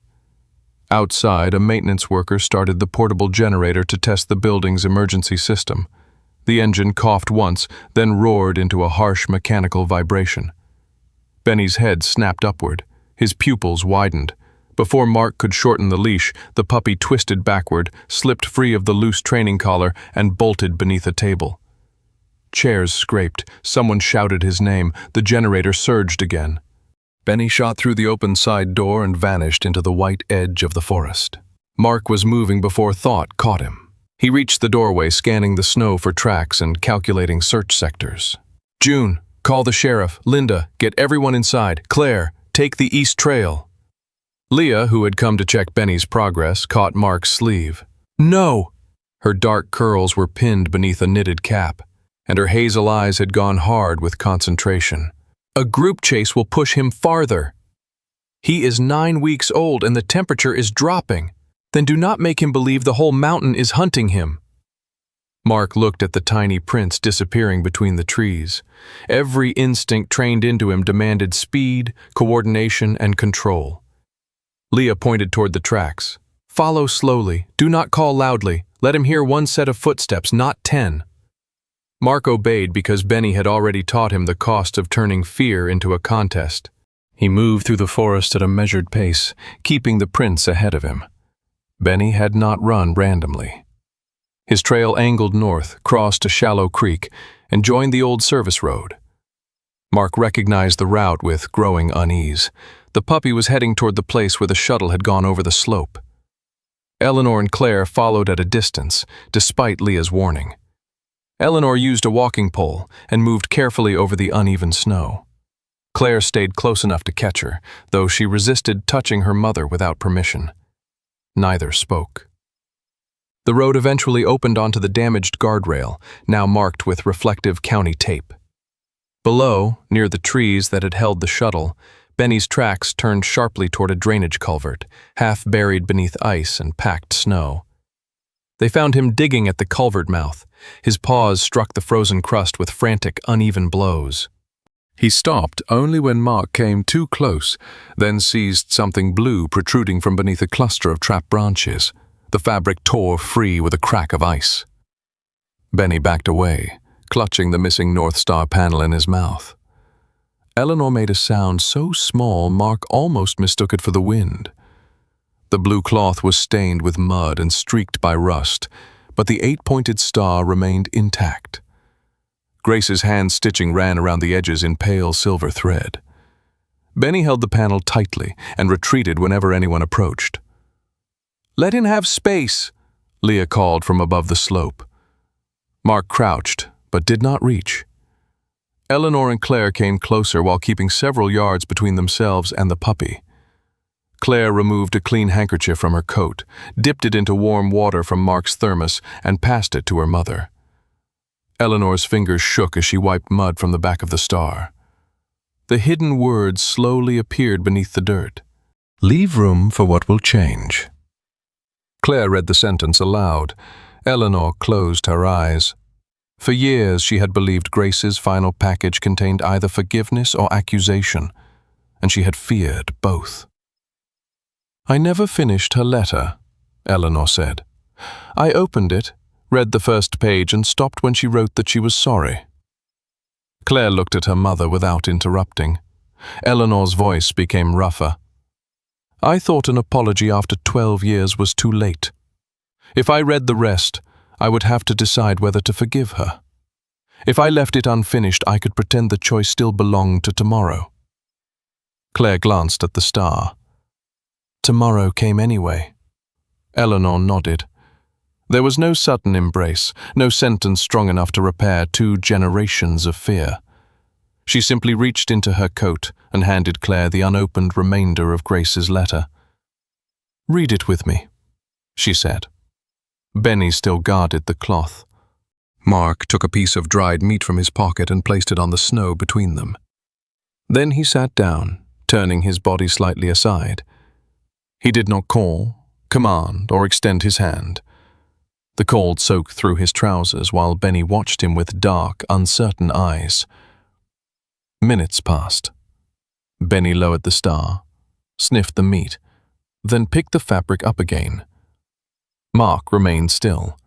Outside, a maintenance worker started the portable generator to test the building's emergency system. The engine coughed once, then roared into a harsh mechanical vibration. Benny's head snapped upward. His pupils widened. Before Mark could shorten the leash, the puppy twisted backward, slipped free of the loose training collar, and bolted beneath a table. Chairs scraped. Someone shouted his name. The generator surged again. Benny shot through the open side door and vanished into the white edge of the forest. Mark was moving before thought caught him. He reached the doorway, scanning the snow for tracks and calculating search sectors. "June, call the sheriff. Linda, get everyone inside. Claire, take the east trail." Leah, who had come to check Benny's progress, caught Mark's sleeve. "No!" Her dark curls were pinned beneath a knitted cap, and her hazel eyes had gone hard with concentration. "A group chase will push him farther. He is 9 weeks old and the temperature is dropping. Then do not make him believe the whole mountain is hunting him." Mark looked at the tiny prints disappearing between the trees. Every instinct trained into him demanded speed, coordination, and control. Leah pointed toward the tracks. "Follow slowly. Do not call loudly. Let him hear one set of footsteps, not 10. Mark obeyed because Benny had already taught him the cost of turning fear into a contest. He moved through the forest at a measured pace, keeping the prints ahead of him. Benny had not run randomly. His trail angled north, crossed a shallow creek, and joined the old service road. Mark recognized the route with growing unease. The puppy was heading toward the place where the shuttle had gone over the slope. Eleanor and Claire followed at a distance, despite Leah's warning. Eleanor used a walking pole and moved carefully over the uneven snow. Claire stayed close enough to catch her, though she resisted touching her mother without permission. Neither spoke. The road eventually opened onto the damaged guardrail, now marked with reflective county tape. Below, near the trees that had held the shuttle, Benny's tracks turned sharply toward a drainage culvert, half buried beneath ice and packed snow. They found him digging at the culvert mouth. His paws struck the frozen crust with frantic, uneven blows. He stopped only when Mark came too close, then seized something blue protruding from beneath a cluster of trapped branches. The fabric tore free with a crack of ice. Benny backed away, clutching the missing North Star panel in his mouth. Eleanor made a sound so small Mark almost mistook it for the wind. The blue cloth was stained with mud and streaked by rust, but the 8-pointed star remained intact. Grace's hand stitching ran around the edges in pale silver thread. Benny held the panel tightly and retreated whenever anyone approached. "Let him have space," Leah called from above the slope. Mark crouched, but did not reach. Eleanor and Claire came closer while keeping several yards between themselves and the puppy. Claire removed a clean handkerchief from her coat, dipped it into warm water from Mark's thermos, and passed it to her mother. Eleanor's fingers shook as she wiped mud from the back of the star. The hidden words slowly appeared beneath the dirt. "Leave room for what will change." Claire read the sentence aloud. Eleanor closed her eyes. For years she had believed Grace's final package contained either forgiveness or accusation, and she had feared both. "I never finished her letter," Eleanor said. "I opened it, read the first page, and stopped when she wrote that she was sorry." Claire looked at her mother without interrupting. Eleanor's voice became rougher. "I thought an apology after 12 years was too late. If I read the rest, I would have to decide whether to forgive her. If I left it unfinished, I could pretend the choice still belonged to tomorrow." Claire glanced at the star. "Tomorrow came anyway." Eleanor nodded. There was no sudden embrace, no sentence strong enough to repair 2 generations of fear. She simply reached into her coat and handed Claire the unopened remainder of Grace's letter. "Read it with me," she said. Benny still guarded the cloth. Mark took a piece of dried meat from his pocket and placed it on the snow between them. Then he sat down, turning his body slightly aside. He did not call, command, or extend his hand. The cold soaked through his trousers while Benny watched him with dark, uncertain eyes. Minutes passed. Benny lowered the star, sniffed the meat, then picked the fabric up again. Mark remained still.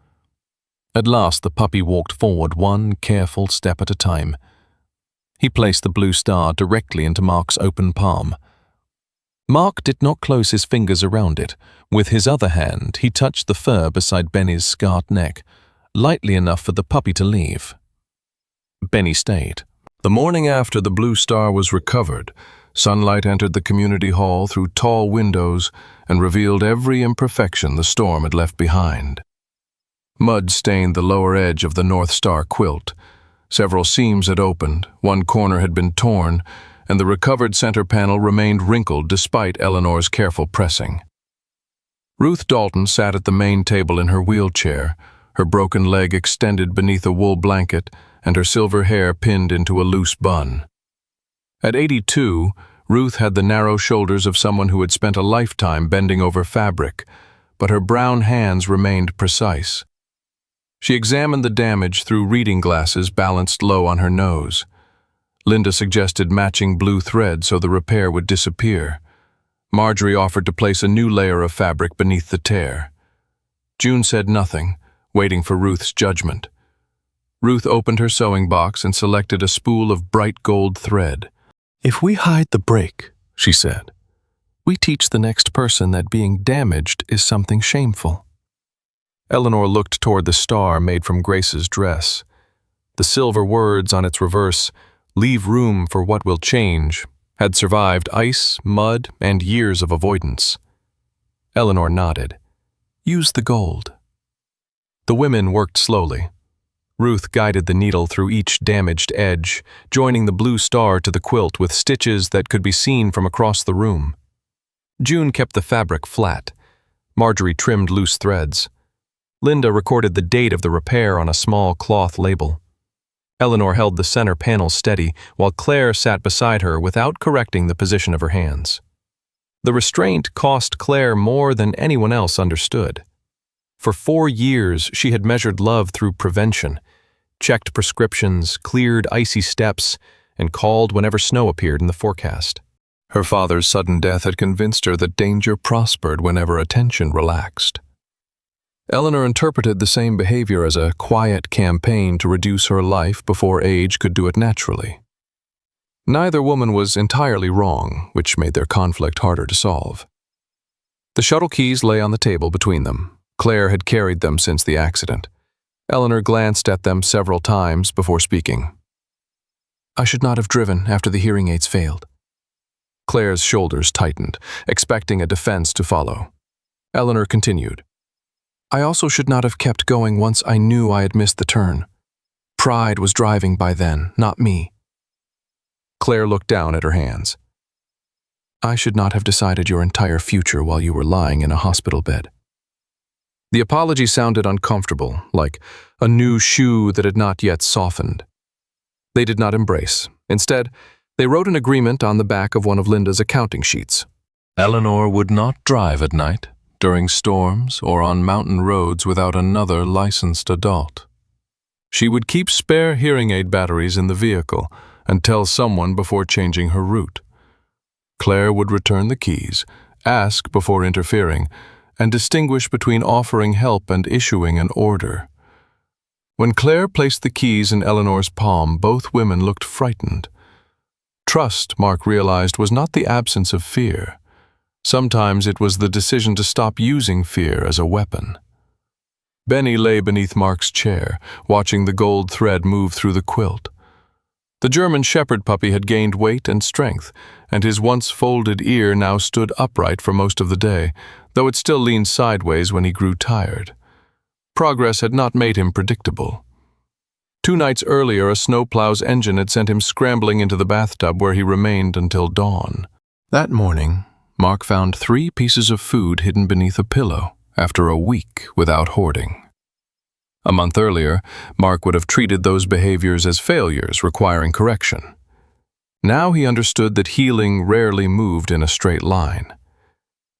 At last the puppy walked forward 1 careful step at a time. He placed the blue star directly into Mark's open palm. Mark did not close his fingers around it. With his other hand, he touched the fur beside Benny's scarred neck, lightly enough for the puppy to leave. Benny stayed. The morning after the blue star was recovered, sunlight entered the community hall through tall windows and revealed every imperfection the storm had left behind. Mud stained the lower edge of the North Star quilt. Several seams had opened, 1 corner had been torn, and the recovered center panel remained wrinkled despite Eleanor's careful pressing. Ruth Dalton sat at the main table in her wheelchair, her broken leg extended beneath a wool blanket and her silver hair pinned into a loose bun. At 82, Ruth had the narrow shoulders of someone who had spent a lifetime bending over fabric, but her brown hands remained precise. She examined the damage through reading glasses balanced low on her nose. Linda suggested matching blue thread so the repair would disappear. Marjorie offered to place a new layer of fabric beneath the tear. June said nothing, waiting for Ruth's judgment. Ruth opened her sewing box and selected a spool of bright gold thread. "If we hide the break," she said, "we teach the next person that being damaged is something shameful." Eleanor looked toward the star made from Grace's dress. The silver words on its reverse, "Leave room for what will change," had survived ice, mud, and years of avoidance. Eleanor nodded. "Use the gold." The women worked slowly. Ruth guided the needle through each damaged edge, joining the blue star to the quilt with stitches that could be seen from across the room. June kept the fabric flat. Marjorie trimmed loose threads. Linda recorded the date of the repair on a small cloth label. Eleanor held the center panel steady, while Claire sat beside her without correcting the position of her hands. The restraint cost Claire more than anyone else understood. For 4 years, she had measured love through prevention, checked prescriptions, cleared icy steps, and called whenever snow appeared in the forecast. Her father's sudden death had convinced her that danger prospered whenever attention relaxed. Eleanor interpreted the same behavior as a quiet campaign to reduce her life before age could do it naturally. Neither woman was entirely wrong, which made their conflict harder to solve. The shuttle keys lay on the table between them. Claire had carried them since the accident. Eleanor glanced at them several times before speaking. "I should not have driven after the hearing aids failed." Claire's shoulders tightened, expecting a defense to follow. Eleanor continued. I also should not have kept going once I knew I had missed the turn. Pride was driving by then, not me. Claire looked down at her hands. I should not have decided your entire future while you were lying in a hospital bed. The apology sounded uncomfortable, like a new shoe that had not yet softened. They did not embrace. Instead, they wrote an agreement on the back of one of Linda's accounting sheets. Eleanor would not drive at night, during storms, or on mountain roads without another licensed adult. She would keep spare hearing aid batteries in the vehicle and tell someone before changing her route. Claire would return the keys, ask before interfering, and distinguish between offering help and issuing an order. When Claire placed the keys in Eleanor's palm, both women looked frightened. Trust, Mark realized, was not the absence of fear. Sometimes it was the decision to stop using fear as a weapon. Benny lay beneath Mark's chair, watching the gold thread move through the quilt. The German shepherd puppy had gained weight and strength, and his once folded ear now stood upright for most of the day, though it still leaned sideways when he grew tired. Progress had not made him predictable. 2 nights earlier, a snowplow's engine had sent him scrambling into the bathtub where he remained until dawn. That morning, Mark found 3 pieces of food hidden beneath a pillow after a week without hoarding. A month earlier, Mark would have treated those behaviors as failures requiring correction. Now he understood that healing rarely moved in a straight line.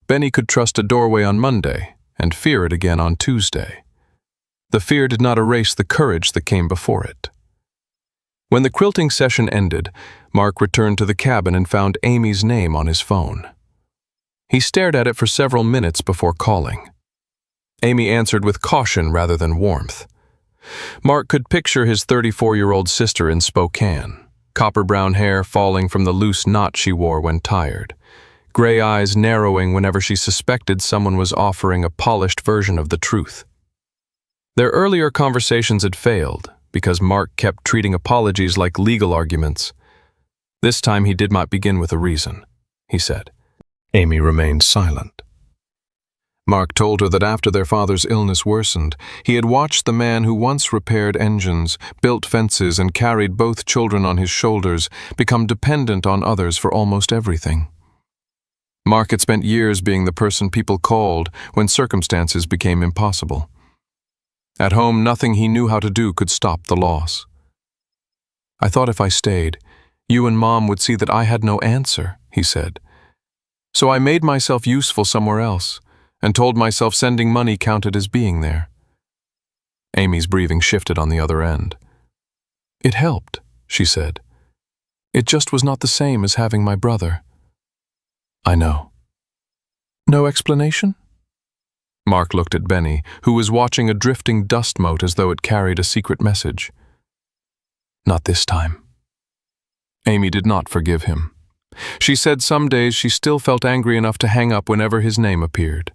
Benny could trust a doorway on Monday and fear it again on Tuesday. The fear did not erase the courage that came before it. When the quilting session ended, Mark returned to the cabin and found Amy's name on his phone. He stared at it for several minutes before calling. Amy answered with caution rather than warmth. Mark could picture his 34-year-old sister in Spokane, copper-brown hair falling from the loose knot she wore when tired, gray eyes narrowing whenever she suspected someone was offering a polished version of the truth. Their earlier conversations had failed because Mark kept treating apologies like legal arguments. This time he did not begin with a reason, he said. Amy remained silent. Mark told her that after their father's illness worsened, he had watched the man who once repaired engines, built fences, and carried both children on his shoulders become dependent on others for almost everything. Mark had spent years being the person people called when circumstances became impossible. At home, nothing he knew how to do could stop the loss. I thought if I stayed, you and Mom would see that I had no answer, he said. So I made myself useful somewhere else, and told myself sending money counted as being there. Amy's breathing shifted on the other end. It helped, she said. It just was not the same as having my brother. I know. No explanation? Mark looked at Benny, who was watching a drifting dust mote as though it carried a secret message. Not this time. Amy did not forgive him. She said some days she still felt angry enough to hang up whenever his name appeared.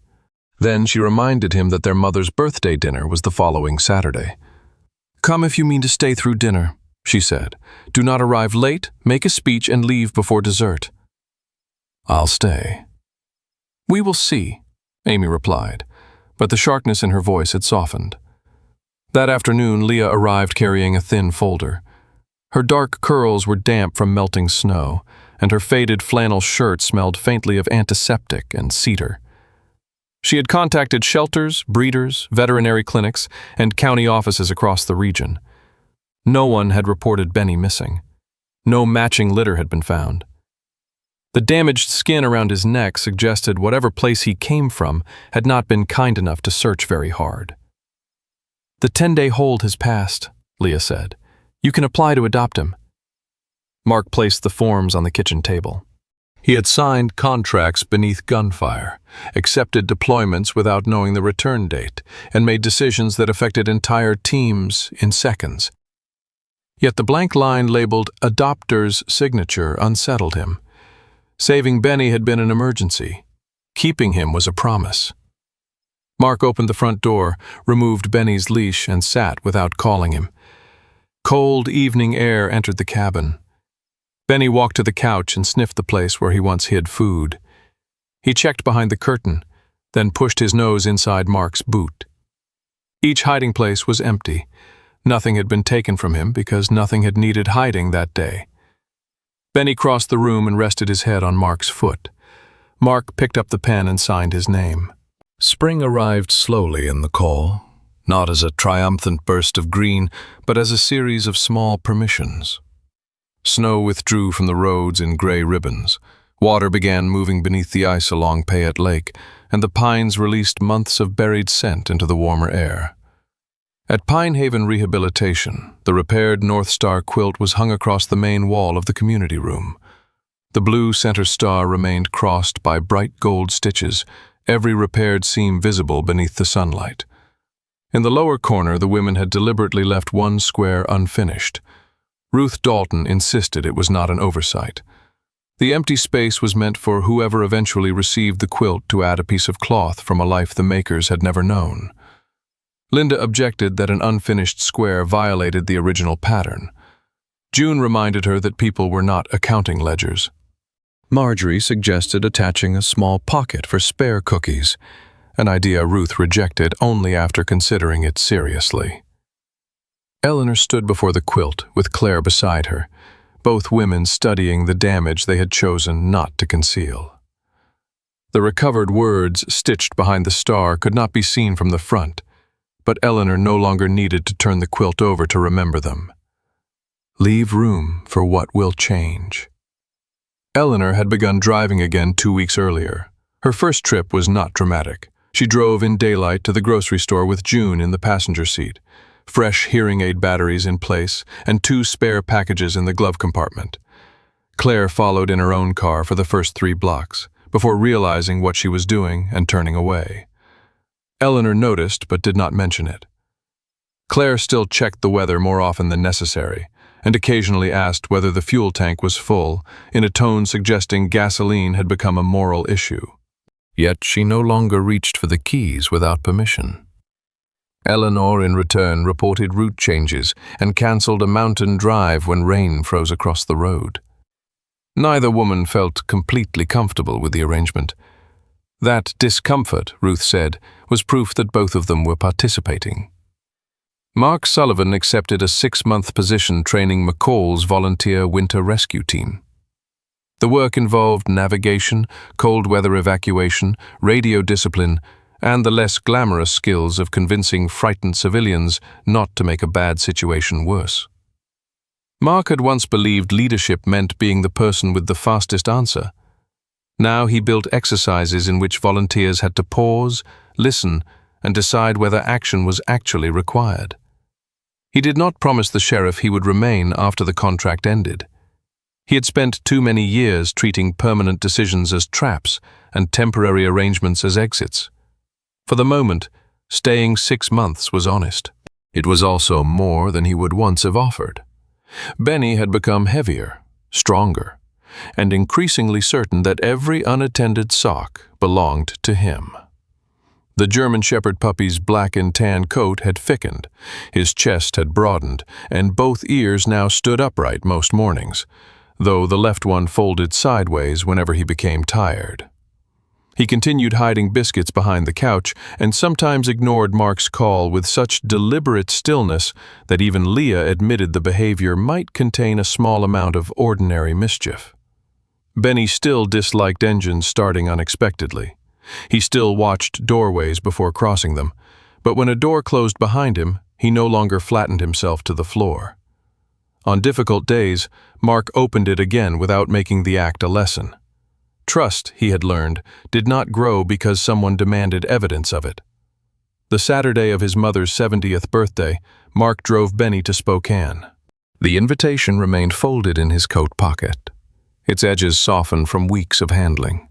Then she reminded him that their mother's birthday dinner was the following Saturday. Come if you mean to stay through dinner, she said. Do not arrive late, make a speech, and leave before dessert. I'll stay. We will see, Amy replied, but the sharpness in her voice had softened. That afternoon, Leah arrived carrying a thin folder. Her dark curls were damp from melting snow, and her faded flannel shirt smelled faintly of antiseptic and cedar. She had contacted shelters, breeders, veterinary clinics, and county offices across the region. No one had reported Benny missing. No matching litter had been found. The damaged skin around his neck suggested whatever place he came from had not been kind enough to search very hard. The 10-day hold has passed, Leah said. You can apply to adopt him. Mark placed the forms on the kitchen table. He had signed contracts beneath gunfire, accepted deployments without knowing the return date, and made decisions that affected entire teams in seconds. Yet the blank line labeled adopter's signature unsettled him. Saving Benny had been an emergency. Keeping him was a promise. Mark opened the front door, removed Benny's leash, and sat without calling him. Cold evening air entered the cabin. Benny walked to the couch and sniffed the place where he once hid food. He checked behind the curtain, then pushed his nose inside Mark's boot. Each hiding place was empty. Nothing had been taken from him because nothing had needed hiding that day. Benny crossed the room and rested his head on Mark's foot. Mark picked up the pen and signed his name. Spring arrived slowly in the call, not as a triumphant burst of green, but as a series of small permissions. Snow withdrew from the roads in gray ribbons. Water began moving beneath the ice along Payette Lake, and the pines released months of buried scent into the warmer air. At Pine Haven Rehabilitation, the repaired North Star quilt was hung across the main wall of the community room. The blue center star remained crossed by bright gold stitches, every repaired seam visible beneath the sunlight. In the lower corner, the women had deliberately left one square unfinished. Ruth Dalton insisted it was not an oversight. The empty space was meant for whoever eventually received the quilt to add a piece of cloth from a life the makers had never known. Linda objected that an unfinished square violated the original pattern. June reminded her that people were not accounting ledgers. Marjorie suggested attaching a small pocket for spare cookies, an idea Ruth rejected only after considering it seriously. Eleanor stood before the quilt with Claire beside her, both women studying the damage they had chosen not to conceal. The recovered words stitched behind the star could not be seen from the front, but Eleanor no longer needed to turn the quilt over to remember them. Leave room for what will change. Eleanor had begun driving again 2 weeks earlier. Her first trip was not dramatic. She drove in daylight to the grocery store with June in the passenger seat, fresh hearing aid batteries in place, and 2 spare packages in the glove compartment. Claire followed in her own car for the first 3 blocks, before realizing what she was doing and turning away. Eleanor noticed but did not mention it. Claire still checked the weather more often than necessary, and occasionally asked whether the fuel tank was full, in a tone suggesting gasoline had become a moral issue. Yet she no longer reached for the keys without permission. Eleanor, in return, reported route changes and cancelled a mountain drive when rain froze across the road. Neither woman felt completely comfortable with the arrangement. That discomfort, Ruth said, was proof that both of them were participating. Mark Sullivan accepted a 6-month position training McCall's volunteer winter rescue team. The work involved navigation, cold weather evacuation, radio discipline, and the less glamorous skills of convincing frightened civilians not to make a bad situation worse. Mark had once believed leadership meant being the person with the fastest answer. Now he built exercises in which volunteers had to pause, listen, and decide whether action was actually required. He did not promise the sheriff he would remain after the contract ended. He had spent too many years treating permanent decisions as traps and temporary arrangements as exits. For the moment, staying 6 months was honest. It was also more than he would once have offered. Benny had become heavier, stronger, and increasingly certain that every unattended sock belonged to him. The German Shepherd puppy's black and tan coat had thickened, his chest had broadened, and both ears now stood upright most mornings, though the left one folded sideways whenever he became tired. He continued hiding biscuits behind the couch and sometimes ignored Mark's call with such deliberate stillness that even Leah admitted the behavior might contain a small amount of ordinary mischief. Benny still disliked engines starting unexpectedly. He still watched doorways before crossing them, but when a door closed behind him, he no longer flattened himself to the floor. On difficult days, Mark opened it again without making the act a lesson. Trust, he had learned, did not grow because someone demanded evidence of it. The Saturday of his mother's 70th birthday, Mark drove Benny to Spokane. The invitation remained folded in his coat pocket, its edges softened from weeks of handling.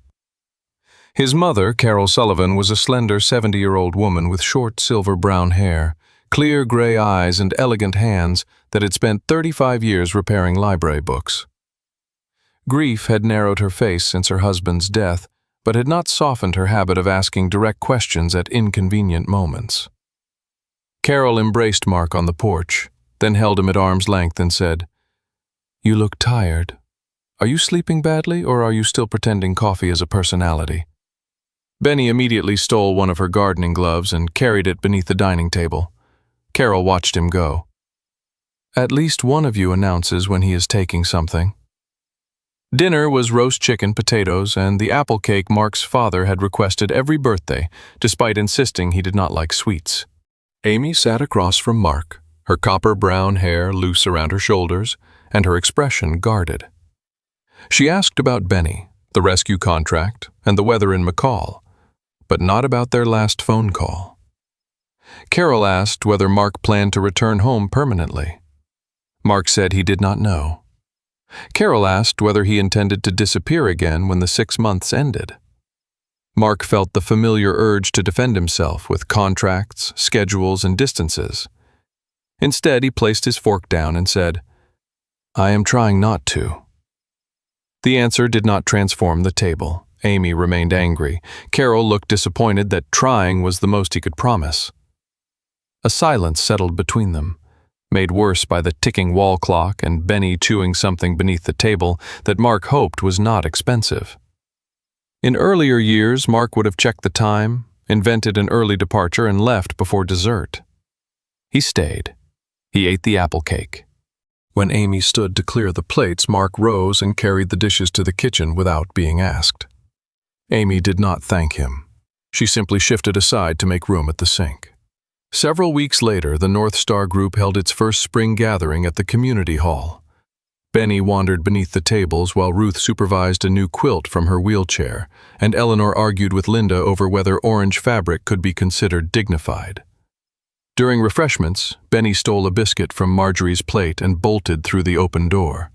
His mother, Carol Sullivan, was a slender 70-year-old woman with short silver-brown hair, clear gray eyes, and elegant hands that had spent 35 years repairing library books. Grief had narrowed her face since her husband's death, but had not softened her habit of asking direct questions at inconvenient moments. Carol embraced Mark on the porch, then held him at arm's length and said, "You look tired. "Are you sleeping badly, or are you still pretending coffee is a personality?" Benny immediately stole one of her gardening gloves and carried it beneath the dining table. Carol watched him go. "At least one of you announces when he is taking something." Dinner was roast chicken, potatoes, and the apple cake Mark's father had requested every birthday, despite insisting he did not like sweets. Amy sat across from Mark, her copper-brown hair loose around her shoulders, and her expression guarded. She asked about Benny, the rescue contract, and the weather in McCall, but not about their last phone call. Carol asked whether Mark planned to return home permanently. Mark said he did not know. Carol asked whether he intended to disappear again when the 6 months ended. Mark felt the familiar urge to defend himself with contracts, schedules, and distances. Instead, he placed his fork down and said, "I am trying not to." The answer did not transform the table. Amy remained angry. Carol looked disappointed that trying was the most he could promise. A silence settled between them, made worse by the ticking wall clock and Benny chewing something beneath the table that Mark hoped was not expensive. In earlier years, Mark would have checked the time, invented an early departure, and left before dessert. He stayed. He ate the apple cake. When Amy stood to clear the plates, Mark rose and carried the dishes to the kitchen without being asked. Amy did not thank him. She simply shifted aside to make room at the sink. Several weeks later, the North Star Group held its first spring gathering at the community hall. Benny wandered beneath the tables while Ruth supervised a new quilt from her wheelchair, and Eleanor argued with Linda over whether orange fabric could be considered dignified. During refreshments, Benny stole a biscuit from Marjorie's plate and bolted through the open door.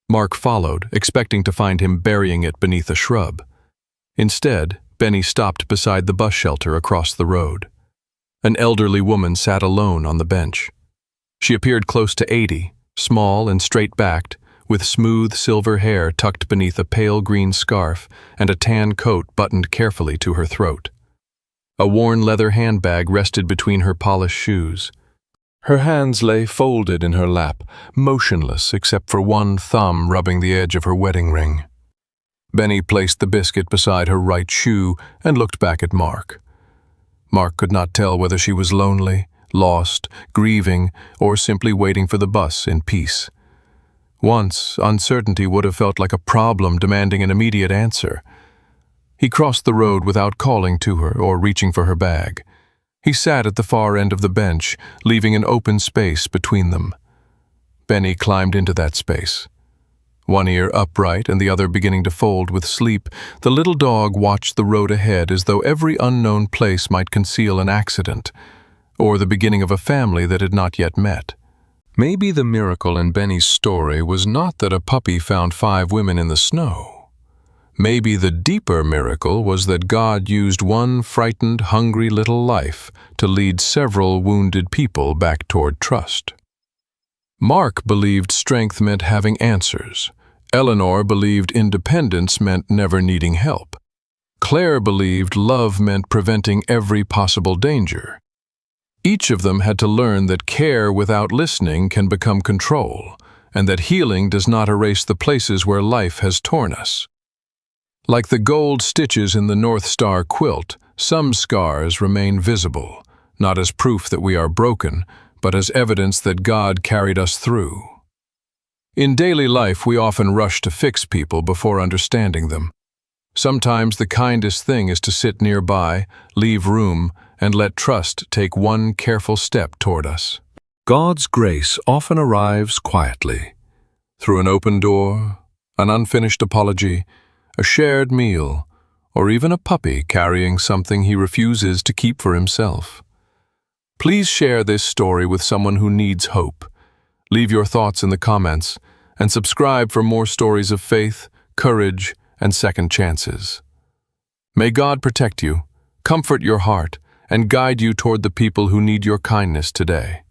Mark followed, expecting to find him burying it beneath a shrub. Instead, Benny stopped beside the bus shelter across the road. An elderly woman sat alone on the bench. She appeared close to 80, small and straight-backed, with smooth silver hair tucked beneath a pale green scarf and a tan coat buttoned carefully to her throat. A worn leather handbag rested between her polished shoes. Her hands lay folded in her lap, motionless except for one thumb rubbing the edge of her wedding ring. Benny placed the biscuit beside her right shoe and looked back at Mark. Mark could not tell whether she was lonely, lost, grieving, or simply waiting for the bus in peace. Once, uncertainty would have felt like a problem demanding an immediate answer. He crossed the road without calling to her or reaching for her bag. He sat at the far end of the bench, leaving an open space between them. Benny climbed into that space. One ear upright and the other beginning to fold with sleep, the little dog watched the road ahead as though every unknown place might conceal an accident, or the beginning of a family that had not yet met. Maybe the miracle in Benny's story was not that a puppy found 5 women in the snow. Maybe the deeper miracle was that God used one frightened, hungry little life to lead several wounded people back toward trust. Mark believed strength meant having answers. Eleanor believed independence meant never needing help. Claire believed love meant preventing every possible danger. Each of them had to learn that care without listening can become control, and that healing does not erase the places where life has torn us. Like the gold stitches in the North Star quilt, some scars remain visible, not as proof that we are broken, but as evidence that God carried us through. In daily life, we often rush to fix people before understanding them. Sometimes the kindest thing is to sit nearby, leave room, and let trust take one careful step toward us. God's grace often arrives quietly, through an open door, an unfinished apology, a shared meal, or even a puppy carrying something he refuses to keep for himself. Please share this story with someone who needs hope. Leave your thoughts in the comments, and subscribe for more stories of faith, courage, and second chances. May God protect you, comfort your heart, and guide you toward the people who need your kindness today.